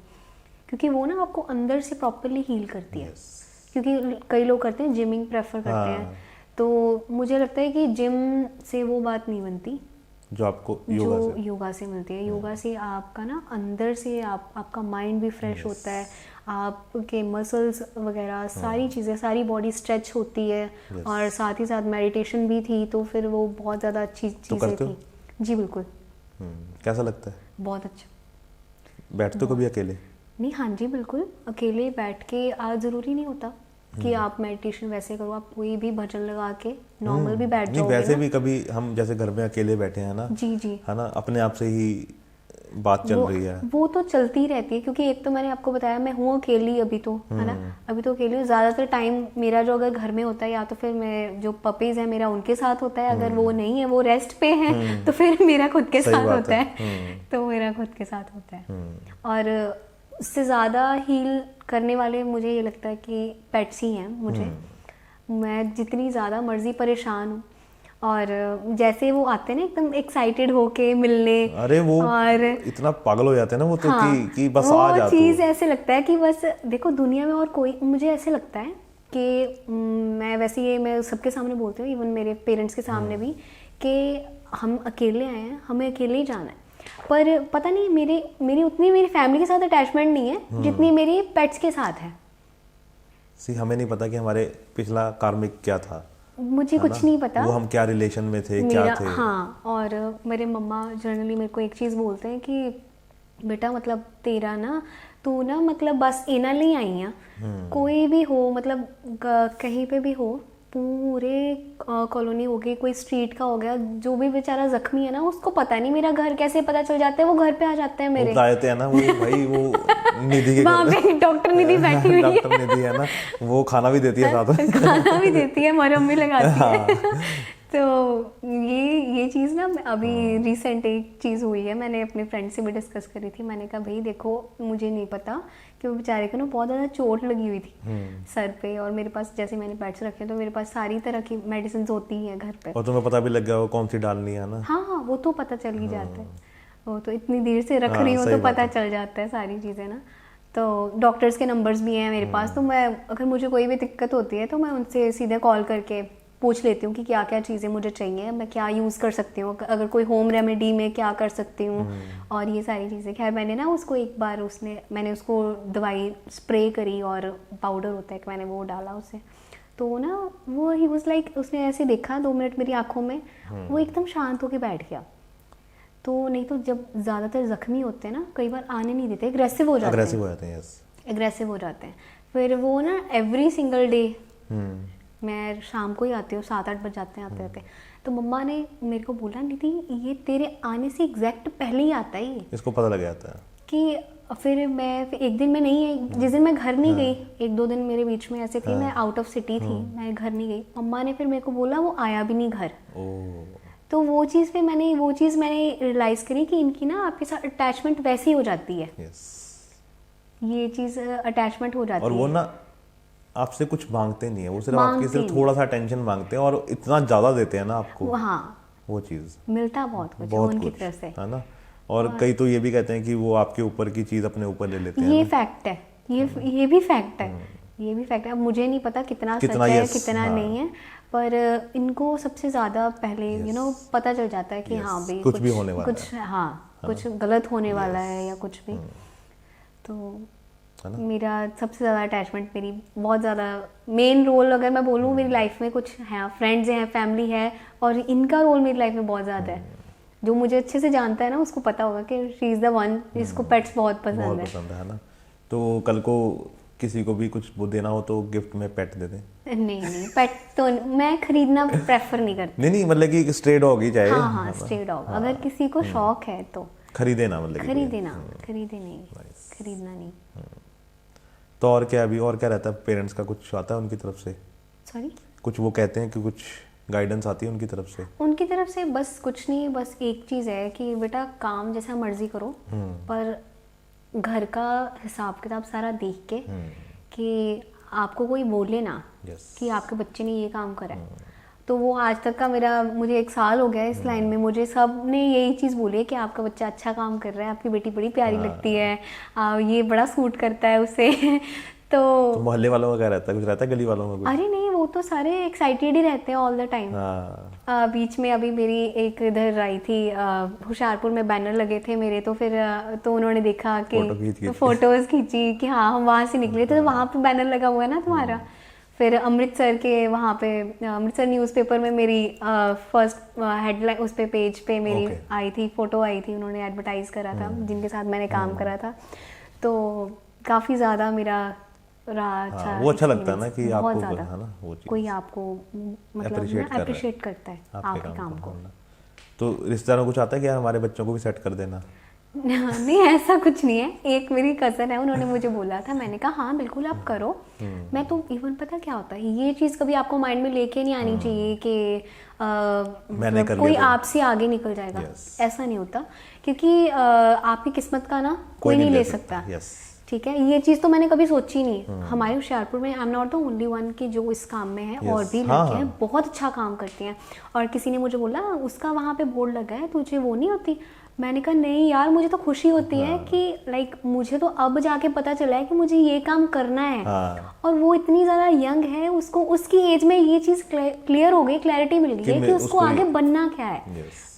क्योंकि वो ना आपको अंदर से प्रॉपरली हील करती है। क्योंकि कई लोग करते हैं जिमिंग प्रेफर करते हैं, तो मुझे लगता है कि जिम से वो बात नहीं बनती, जो आपको योगा से मिलती है। योगा से आपका ना अंदर से आपका माइंड भी फ्रेश होता है, आपके मसल्स वगैरह सारी चीज़ें, सारी बॉडी स्ट्रेच होती है, और साथ ही साथ मेडिटेशन भी थी, तो फिर वो बहुत ज़्यादा अच्छी चीज़ें थी। जी बिल्कुल। कैसा लगता है? बहुत अच्छा। बैठते हो कभी अकेले? नहीं, हाँ जी बिल्कुल, अकेले बैठ के ज़रूरी नहीं होता कि आप मेडिटेशन वैसे करो, आप कोई भी भजन लगा के नॉर्मल भी बैठ जाओगे। वैसे भी कभी हम जैसे घर में अकेले बैठे हैं ना, जी जी, है ना, अपने आप से ही बात चल रही है, वो तो चलती रहती है, क्योंकि एक तो मैंने आपको बताया मैं हूँ अकेली अभी तो, है ना, अभी तो अकेली हूँ। ज़्यादातर टाइम मेरा जो अगर घर में होता है, या तो फिर मैं जो पपीज़ है मेरा उनके साथ होता है, अगर वो नहीं है, वो रेस्ट पे हैं, तो फिर मेरा खुद के साथ होता है, तो मेरा खुद के साथ होता है। और उससे ज़्यादा हील करने वाले मुझे ये लगता है कि पेट्स ही हैं मुझे। मैं जितनी ज़्यादा मर्जी परेशान हूँ, और जैसे वो आते हैं ना एकदम एक्साइटेड होके मिलने, अरे वो और इतना पागल हो जाते हैं ना वो तो, हाँ, कि बस आ जाते, वो चीज़ ऐसे लगता है कि बस देखो दुनिया में और कोई, मुझे ऐसे लगता है कि मैं वैसे ये मैं सबके सामने बोलती हूँ, इवन मेरे पेरेंट्स के सामने भी, कि हम अकेले आए हैं, हमें अकेले ही जाना है। पर पता नहीं मेरी उतनी मेरी फैमिली के साथ अटैचमेंट नहीं है जितनी मेरी पेट्स के साथ है। हमें नहीं पता कि हमारे पिछला कार्मिक क्या था, मुझे कुछ नहीं पता, वो हम क्या रिलेशन में थे, क्या थे। हाँ, और मेरे मम्मा जनरली मेरे को एक चीज़ बोलते हैं कि बेटा मतलब तेरा ना, तू ना मतलब बस इना ले आई है, कोई भी हो, मतलब कहीं पे भी हो, पूरे कॉलोनी हो गई, कोई स्ट्रीट का हो गया, जो भी बेचारा जख्मी है ना, उसको पता नहीं मेरा घर कैसे पता चल जाता है, वो घर पे आ जाते हैं मेरे। आते हैं ना वो भाई, वो निधि के वहाँ पे डॉक्टर निधि बैठी हुई है, डॉक्टर निधि है ना, वो खाना भी देती है साथ में, खाना भी देती है, मरहम भी लगाती है। तो ये चीज़ ना अभी रिसेंट एक चीज़ हुई है, मैंने अपने फ्रेंड से भी डिस्कस करी थी। मैंने कहा भाई देखो, मुझे नहीं पता कि वो बेचारे को ना बहुत ज़्यादा चोट लगी हुई थी सर पे, और मेरे पास जैसे मैंने पेट्स रखे तो मेरे पास सारी तरह की मेडिसिन होती हैं घर पे, और तुम्हें पता भी लग गया वो कौन सी डालनी है ना। हाँ, वो तो पता चल ही जाता है, वो तो इतनी देर से रख रही हूँ तो पता चल जाता है सारी चीज़ें ना। तो डॉक्टर्स के नंबर्स भी हैं मेरे पास, तो मैं अगर मुझे कोई भी दिक्कत होती है तो मैं उनसे सीधे कॉल करके पूछ लेती हूँ कि क्या क्या चीज़ें मुझे चाहिए, मैं क्या यूज़ कर सकती हूँ, अगर कोई होम रेमेडी में क्या कर सकती हूँ, और ये सारी चीज़ें। खैर मैंने ना उसको एक बार मैंने उसको दवाई स्प्रे करी, और पाउडर होता है कि मैंने वो डाला उसे, तो ना वो ही वाज लाइक, उसने ऐसे देखा 2 मिनट मेरी आँखों में, वो एकदम शांत होकर बैठ गया। तो नहीं तो जब ज़्यादातर ज़ख्मी होते हैं ना, कई बार आने नहीं देते, एग्रेसिव हो जाते हैं, एग्रेसिव हो जाते हैं। फिर वो ना एवरी सिंगल डे, मैं शाम को ही आती हूँ, 7-8 बज जाते हैं आते आते, तो मम्मा ने मेरे को बोला निधि ये तेरे आने से एग्जैक्ट पहले ही आता है, इसको पता लग जाता है कि फिर एक दिन मैं नहीं आई, जिस दिन मैं घर नहीं गई, 1-2 दिन मेरे बीच में ऐसे थे, मैं आउट ऑफ सिटी थी, मैं घर नहीं गई, मम्मा ने फिर मेरे को बोला वो आया भी नहीं घर। तो वो चीज़ मैंने रियलाइज़ करी कि इनकी ना आपके साथ अटैचमेंट वैसे ही हो जाती है, ये चीज़ अटैचमेंट हो जाती है, और वो ना आपसे कुछ मांगते नहीं है, वो सिर्फ आपके सिर्फ थोड़ा सा अटेंशन मांगते हैं, और इतना ज़्यादा देते हैं ना आपको, हाँ, वो चीज़ मिलता बहुत कुछ उनकी तरफ से, है ना। और कई तो ये भी कहते हैं कि वो आपके ऊपर की चीज़ अपने ऊपर ले लेते हैं, ये फैक्ट है, ये भी फैक्ट है, ये भी फैक्ट है। अब मुझे नहीं पता कितना सच है कितना नहीं है, पर इनको सबसे ज़्यादा पहले पता चल जाता है कि हाँ भाई कुछ भी होने वाला है, हाँ कुछ गलत होने वाला है या कुछ भी। तो मेरा सबसे ज़्यादा अटैचमेंट, मेरी बहुत ज़्यादा मेन रोल अगर मैं बोलूँ मेरी लाइफ में कुछ है, फ्रेंड्स हैं, फैमिली है, और इनका रोल मेरी लाइफ में बहुत ज़्यादा है। जो मुझे अच्छे से जानता है ना, उसको पता होगा कि शी इज़ द वन जिसको पेट्स बहुत पसंद है ना। तो कल को किसी को भी कुछ देना हो तो गिफ्ट में पेट दे दें? नहीं, पेट तो मैं खरीदना प्रेफर नहीं करती। नहीं, मतलब कि स्ट्रे डॉग ही चाहिए। हाँ, स्ट्रे डॉग अगर किसी को शौक है तो खरीदे ना, मतलब खरीदना नहीं। तो और क्या रहता है पेरेंट्स का, कुछ आता है उनकी तरफ से? सॉरी, कुछ वो कहते हैं कि कुछ गाइडेंस आती है उनकी तरफ से? बस कुछ नहीं, बस एक चीज़ है कि बेटा काम जैसा मर्जी करो, पर घर का हिसाब किताब सारा देख के कि आपको कोई बोले ना कि आपके बच्चे ने ये काम करा है। तो वो आज तक का मुझे 1 साल हो गया इस लाइन में, मुझे सब ने यही चीज़ बोली है कि आपका बच्चा अच्छा काम कर रहा है, आपकी बेटी बड़ी प्यारी लगती है, ये बड़ा सूट करता है उसे। तो मोहल्ले वालों का क्या रहता है, कुछ रहता है गली वालों में? अरे नहीं, वो वो तो सारे एक्साइटेड ही रहते हैं ऑल द टाइम। बीच में अभी मेरी एक इधर आई थी होशियारपुर में, बैनर लगे थे मेरे, तो फिर तो उन्होंने देखा कि फोटोज खींची कि हाँ हम वहाँ से निकले थे, तो वहाँ पे बैनर लगा हुआ है ना तुम्हारा। फिर अमृतसर के वहाँ पे अमृतसर न्यूज़पेपर में मेरी फर्स्ट हेडलाइन उस पे पेज पे मेरी आई थी, फोटो आई थी, उन्होंने एडवर्टाइज करा था जिनके साथ मैंने काम करा था। तो काफ़ी ज़्यादा मेरा रहा अच्छा, वो अच्छा लगता है ना कि आपको है ना वो चीज़ कोई आपको मतलब अप्रिशिएट करता है आपके काम को। तो रिश्तेदारों को कुछ आता है कि यार हमारे बच्चों को भी सेट कर देना? नहीं ऐसा कुछ नहीं है। एक मेरी कज़न है, उन्होंने मुझे बोला था, मैंने कहा हाँ बिल्कुल आप करो। मैं तो इवन पता क्या होता है, ये चीज़ कभी आपको माइंड में लेके नहीं आनी चाहिए कि मैंने कर कोई लिया आपसे आगे निकल जाएगा। ऐसा नहीं होता, क्योंकि आपकी किस्मत का ना कोई नहीं ले सकता। ठीक है, ये चीज़ तो मैंने कभी सोची नहीं। हमारे होशियारपुर में I am not the only one कि जो इस काम में है, और भी लड़कियां हैं बहुत अच्छा काम करती हैं। और किसी ने मुझे बोला उसका वहाँ पे बोर्ड लगा है, तुझे वो नहीं होती? मैंने कहा नहीं यार, मुझे तो खुशी होती है कि लाइक मुझे तो अब जाके पता चला है कि मुझे ये काम करना है। और वो इतनी ज़्यादा यंग है, उसको उसकी एज में ये चीज़ क्लियर हो गई, क्लैरिटी मिल गई है कि उसको आगे बनना क्या है।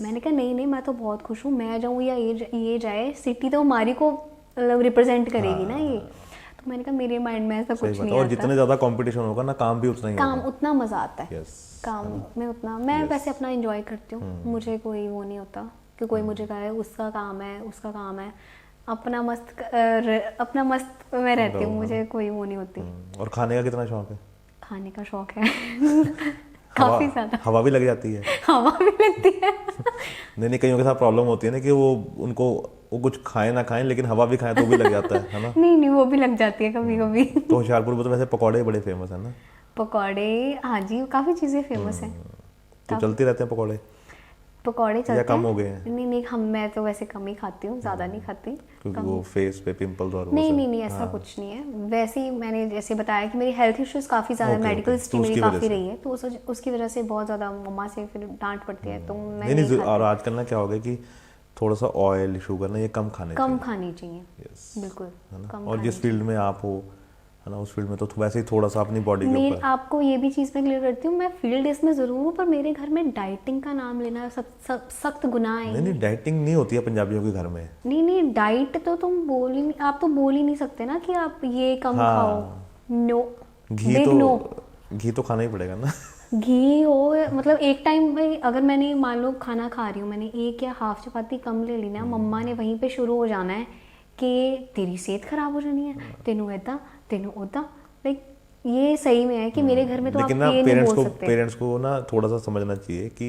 मैंने कहा नहीं नहीं, मैं तो बहुत खुश हूँ, मैं जाऊँ या ये जाए, सिटी तो हमारी को रिप्रेजेंट करेगी ना ये। तो मैंने कहा मेरे माइंड में ऐसा कुछ नहीं आता। और जितने ज़्यादा कंपटीशन होगा ना, काम भी उतना ही काम उतना मज़ा आता है। काम में उतना मैं वैसे अपना एंजॉय करती हूँ, मुझे कोई वो नहीं होता कि कोई मुझे कहे उसका काम है उसका काम है। अपना मस्त मैं रहती हूँ, मुझे कोई वो नहीं होती। और खाने का कितना शौक है? खाने का शौक है काफी ज्यादा। हवा भी लग जाती है? हवा भी लगती है नहीं कईयों के साथ प्रॉब्लम होती है ना कि वो कुछ खाए ना खाएं, लेकिन हवा भी खाएं तो भी लग जाता है ना? नहीं वो भी लग जाती है कभी कभी। तो होशियारपुर में तो वैसे पकौड़े बड़े फेमस है ना? पकौड़े हाँ जी, काफी चीजें फेमस है। तो चलते रहते हैं पकौड़े चलते या कम हो गए हैं? नहीं मैं तो वैसे कम ही खाती हूँ, ज्यादा नहीं खाती, क्योंकि वो फेस पे पिंपल्स और नहीं ऐसा कुछ नहीं है। वैसे ही मैंने जैसे बताया कि मेरी हेल्थ इश्यूज काफी ज्यादा, मेडिकल हिस्ट्री मेरी काफी रही है, तो उसकी वजह से बहुत ज्यादा मम्मा से फिर डांट पड़ती है, तो मैं नहीं। और आजकल ना क्या हो गया कि थोड़ा सा ऑयल शुगर ना ये कम खानी चाहिए। बिल्कुल कम। और जिस फील्ड में आप हो है ना, उस फील्ड में तो वैसे ही थोड़ा सा अपनी बॉडी के ऊपर। आपको ये भी चीज़ मैं क्लियर करती हूँ, मैं फील्ड इसमें ज़रूर हूँ, पर मेरे घर में डाइटिंग का नाम लेना सख्त गुनाह है। नहीं डाइटिंग नहीं होती है पंजाबियों के घर में। नहीं डाइट तो आप तो बोल ही नहीं सकते ना कि आप ये कम खाओ। नो, घी तो खाना ही पड़ेगा ना। घी हो मतलब एक टाइम भाई, अगर मैंने मान लो खाना खा रही हूँ, मैंने एक या हाफ चपाती कम ले ली ना, मम्मा ने वहीं पे शुरू हो जाना है कि तेरी सेहत खराब हो जानी है, तेनू ऐदा तेनू ओदा। लाइक ये सही में है कि मेरे घर में तो आप ये नहीं बोल सकते। पेरेंट्स को ना थोड़ा सा समझना चाहिए कि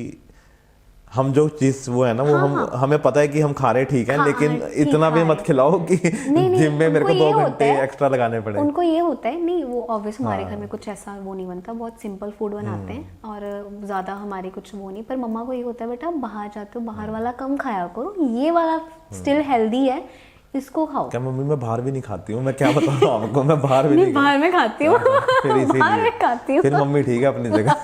हम जो चीज वो है ना वो हमें पता है कि हम खा रहे ठीक है, लेकिन इतना भी मत खिलाओ कि जिम में मेरे को 2 घंटे एक्स्ट्रा लगाने पड़े। उनको ये होता है नहीं, वो ऑब्वियस हमारे घर में कुछ ऐसा वो नहीं बनता, बहुत सिंपल फूड बनाते हैं और ज़्यादा हमारे कुछ वो नहीं। पर मम्मा को ये होता है बेटा बाहर जाते हो, बाहर वाला कम खाया करो, ये वाला स्टिल हेल्दी है, इसको खाओ। क्या मम्मी मैं बाहर भी नहीं खाती हूँ, मैं क्या बताऊँ आपको, मैं बाहर भी नहीं बाहर में खाती हूँ। बाहर में खाती हूँ। फिर मम्मी ठीक है अपनी जगह।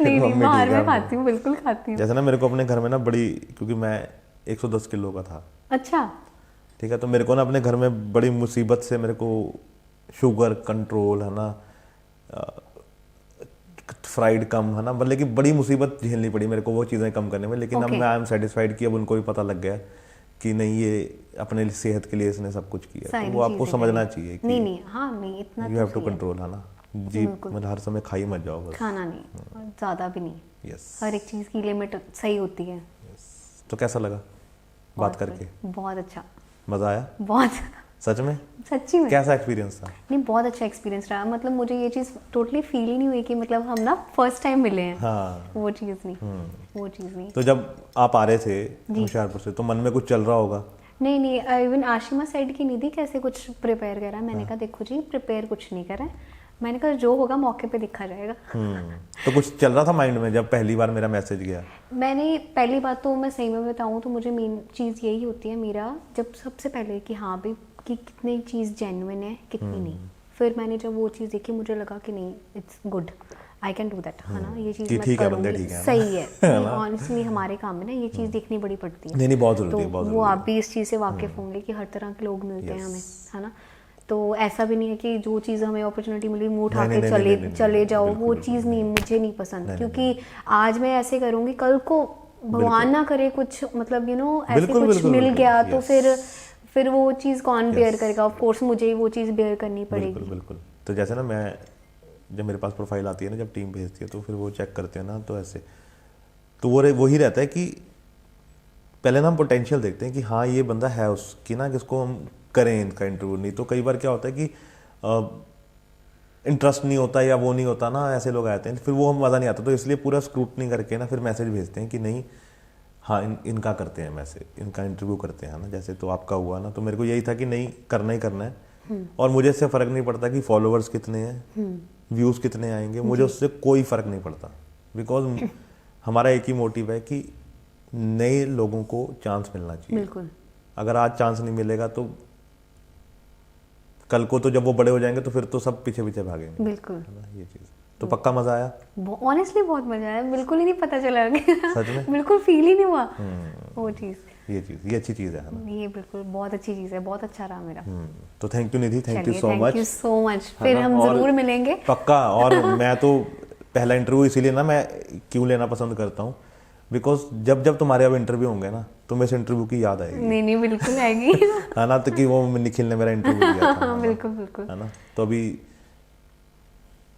नहीं बाहर में खाती हूँ, बिल्कुल खाती हूँ। जैसे ना मेरे को अपने घर में ना बड़ी, क्योंकि मैं 110 किलो का था। अच्छा ठीक है, तो मेरे को ना अपने घर में बड़ी मुसीबत से मेरे को शुगर कंट्रोल है ना, फ्राइड कम है ना, मतलब कि बड़ी मुसीबत झेलनी पड़ी मेरे को वो चीज़ें कम करने में। लेकिन अब मैं आई एम सेटिस्फाइड कि अब उनको भी पता लग गया कि नहीं ये अपने सेहत के लिए इसने सब कुछ किया, तो वो आपको समझना चाहिए कि नहीं हाँ नहीं इतना यू हैव टू कंट्रोल है ना जी, मतलब हर समय खाई मत जाओ बस, खाना नहीं ज़्यादा भी नहीं। यस, हर एक चीज़ की लिमिट सही होती है। तो कैसा लगा बात करके? बहुत अच्छा, मज़ा आया बहुत, सच में? सच्ची में कैसा एक्सपीरियंस था? नहीं बहुत अच्छा एक्सपीरियंस रहा, मतलब मुझे ये चीज़ टोटली फील ही नहीं हुई कि मतलब हम ना फर्स्ट टाइम मिले हैं। हाँ वो चीज़ नहीं। तो जब आप आ रहे थे होशियारपुर से तो मन में कुछ चल रहा होगा? नहीं इवन आशिमा साइड की निधि कैसे कुछ प्रिपेयर करा, मैंने कहा देखो जी प्रिपेयर कुछ नहीं करा, मैंने कहा जो होगा मौके पे दिखा जाएगा। तो कुछ चल रहा था माइंड में जब पहली बार मेरा मैसेज गया? मैंने पहली बात तो मैं सही में बताऊं तो मुझे मेन चीज़ यही होती है मेरा, जब सबसे पहले कि हाँ भाई कि कितनी चीज़ जेन्युइन है कितनी नहीं। फिर मैंने जब वो चीज़ देखी मुझे लगा कि नहीं it's good, I can do that, है ना, ये चीज़ मैं करूँगी, सही है। ऑनेस्टली हमारे काम में ना ये चीज़ देखनी बड़ी पड़ती है। नहीं बहुत जरूरी है, बहुत वो आप भी इस चीज़ से वाकिफ होंगे कि हर तरह के लोग मिलते हैं हमें, है ना। तो ऐसा भी नहीं है कि जो चीज़ हमें अपॉर्चुनिटी मिली वो उठा नहीं, के नहीं, नहीं, नहीं, चले जाओ, बिल्कुल, वो बिल्कुल, चीज़ नहीं, मुझे नहीं पसंद, नहीं, क्योंकि आज मैं ऐसे करूँगी, कल को भगवान ना करे कुछ मतलब ऐसे बिल्कुल, कुछ बिल्कुल, मिल बिल्कुल, गया तो yes. फिर वो चीज़ कौन बेयर करेगा? ऑफ कोर्स मुझे ही वो चीज़ बेयर करनी पड़ेगी। बिल्कुल बिल्कुल। तो जैसे ना मैं जब मेरे पास प्रोफाइल आती है ना, जब टीम भेजती है तो फिर वो चेक करते हैं ना, तो ऐसे तो वही रहता है कि पहले ना हम पोटेंशियल देखते हैं कि हाँ ये बंदा है उसकी ना, किसको हम करें इनका इंटरव्यू। नहीं तो कई बार क्या होता है कि इंटरेस्ट नहीं होता या वो नहीं होता ना, ऐसे लोग आते हैं फिर वो हम मज़ा नहीं आता। तो इसलिए पूरा स्क्रूटनी करके ना फिर मैसेज भेजते हैं कि नहीं हाँ इनका करते हैं, मैसेज इनका इंटरव्यू करते हैं ना। जैसे तो आपका हुआ ना, तो मेरे को यही था कि नहीं करना ही करना है। और मुझे इससे फ़र्क नहीं पड़ता कि फॉलोअर्स कितने हैं, व्यूज़ कितने आएंगे, मुझे उससे कोई फ़र्क नहीं पड़ता। बिकॉज हमारा एक ही मोटिव है कि नए लोगों को चांस मिलना चाहिए। बिल्कुल। अगर आज चांस नहीं मिलेगा तो कल को तो जब वो बड़े हो जाएंगे तो फिर तो सब पीछे पीछे भागेंगे। बिल्कुल, है ना ये चीज़। तो पक्का मज़ा आया, ऑनेस्टली बहुत मजा आया, बिल्कुल ही नहीं पता चला सच में बिल्कुल फील ही नहीं हुआ वो चीज़। ये अच्छी चीज़ है ना। ये बिल्कुल बहुत अच्छी चीज़ है, बहुत अच्छा रहा मेरा। तो thank you Nidhi, thank you so much. Thank you so much, फिर हम जरूर मिलेंगे पक्का। और मैं तो पहला इंटरव्यू इसीलिए ना मैं क्यों लेना पसंद करता हूँ, बिकॉज जब जब तुम्हारे अब इंटरव्यू होंगे ना तो मेरे इंटरव्यू की याद आएगी। नहीं बिल्कुल आएगी है ना, तो कि वो निखिल ने मेरा इंटरव्यू लिया था। बिल्कुल बिल्कुल, है ना। तो अभी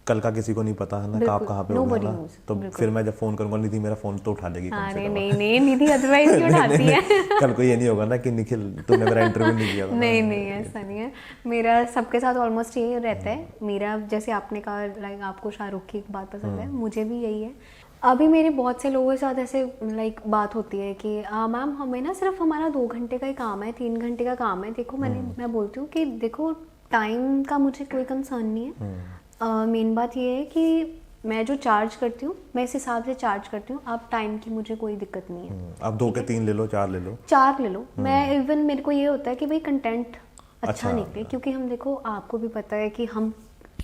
कल का किसी को नहीं पता है ना कि आप कहाँ पे हो ना, तो फिर मैं जब फोन करूंगा निधि मेरा फोन तो उठा लेगी कम से कम। नहीं निधि अदरवाइज क्यों उठाती है कल को ये नहीं होगा ना कि निखिल तूने मेरा इंटरव्यू नहीं किया था। नहीं ऐसा नहीं है, मेरा सबके साथ ऑलमोस्ट ये रहता है। मेरा जैसे आपने कहा लाइक आपको शाहरुख की एक बात पसंद है, मुझे भी यही है। अभी मेरे बहुत से लोगों के साथ ऐसे लाइक बात होती है कि मैम हमें ना सिर्फ हमारा 2 घंटे का ही काम है, 3 घंटे का काम है। देखो मैं बोलती हूँ कि देखो टाइम का मुझे कोई कंसर्न नहीं है। मेन बात ये है कि मैं जो चार्ज करती हूँ मैं इस हिसाब से चार्ज करती हूँ। आप टाइम की मुझे कोई दिक्कत नहीं है। आप 2 के 3 ले लो, 4 ले लो, 4 ले लो। मैं इवन मेरे को ये होता है कि भाई कंटेंट अच्छा निकले, क्योंकि हम देखो आपको भी पता है कि हम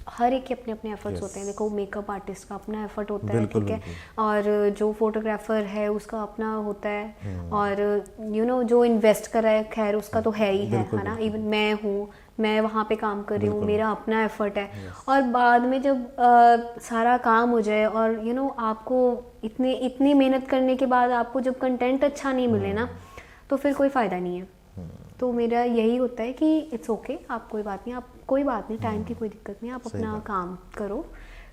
हर एक के अपने अपने एफर्ट्स होते हैं। देखो मेकअप आर्टिस्ट का अपना एफर्ट होता है, ठीक है, और जो फोटोग्राफर है उसका अपना होता है, और जो इन्वेस्ट कर रहा है खैर उसका तो है ही है ना। इवन मैं हूँ, मैं वहाँ पे काम कर रही हूँ, मेरा अपना एफर्ट है। और बाद में जब सारा काम हो जाए और आपको इतनी मेहनत करने के बाद आपको जब कंटेंट अच्छा नहीं मिले ना, तो फिर कोई फ़ायदा नहीं है। तो मेरा यही होता है कि इट्स ओके, आप कोई बात नहीं, टाइम की कोई दिक्कत नहीं, आप अपना काम करो,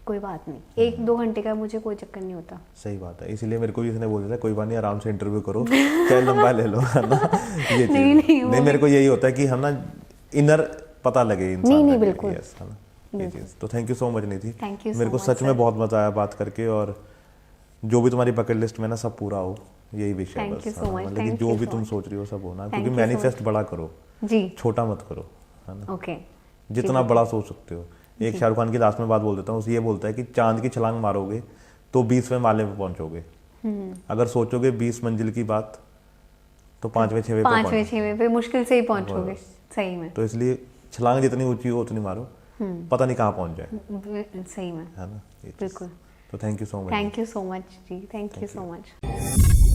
कोई बात नहीं। 1-2 घंटे का मुझे कोई चक्कर नहीं होता। सही बात है। इसीलिए मेरे को भी इसने बोल दिया कोई बात नहीं, आराम से इंटरव्यू करो, चाहे लंबा ले लो, है ना। ये नहीं मेरे को यही होता है कि हम ना इनर पता लगे इंसान। नहीं बिल्कुल, है ना ये चीज़। तो थैंक यू सो मच निधि, मेरे को सच में बहुत मजा आया बात करके। और जो भी तुम्हारी बकेट लिस्ट में ना सब पूरा हो, यही विषय है बस। लेकिन जो भी तुम सोच रही हो सब होना, क्योंकि मैनिफेस्ट बड़ा करो जी, छोटा मत करो, है ना। ओके, जितना बड़ा सोच सकते हो। एक शाहरुख खान की लास्ट में बात बोल देता हूँ, उसे ये बोलता है कि चांद की छलांग मारोगे तो 20वें माले पे पहुंचोगे, अगर सोचोगे 20 मंजिल की बात तो 5वें 6वें पे मुश्किल से ही पहुंचोगे। सही में, तो इसलिए छलांग जितनी ऊंची हो उतनी मारो, पता नहीं कहाँ पहुंच जाए। सही में, है ना, बिल्कुल। तो थैंक यू सो मच जी, थैंक यू सो मच।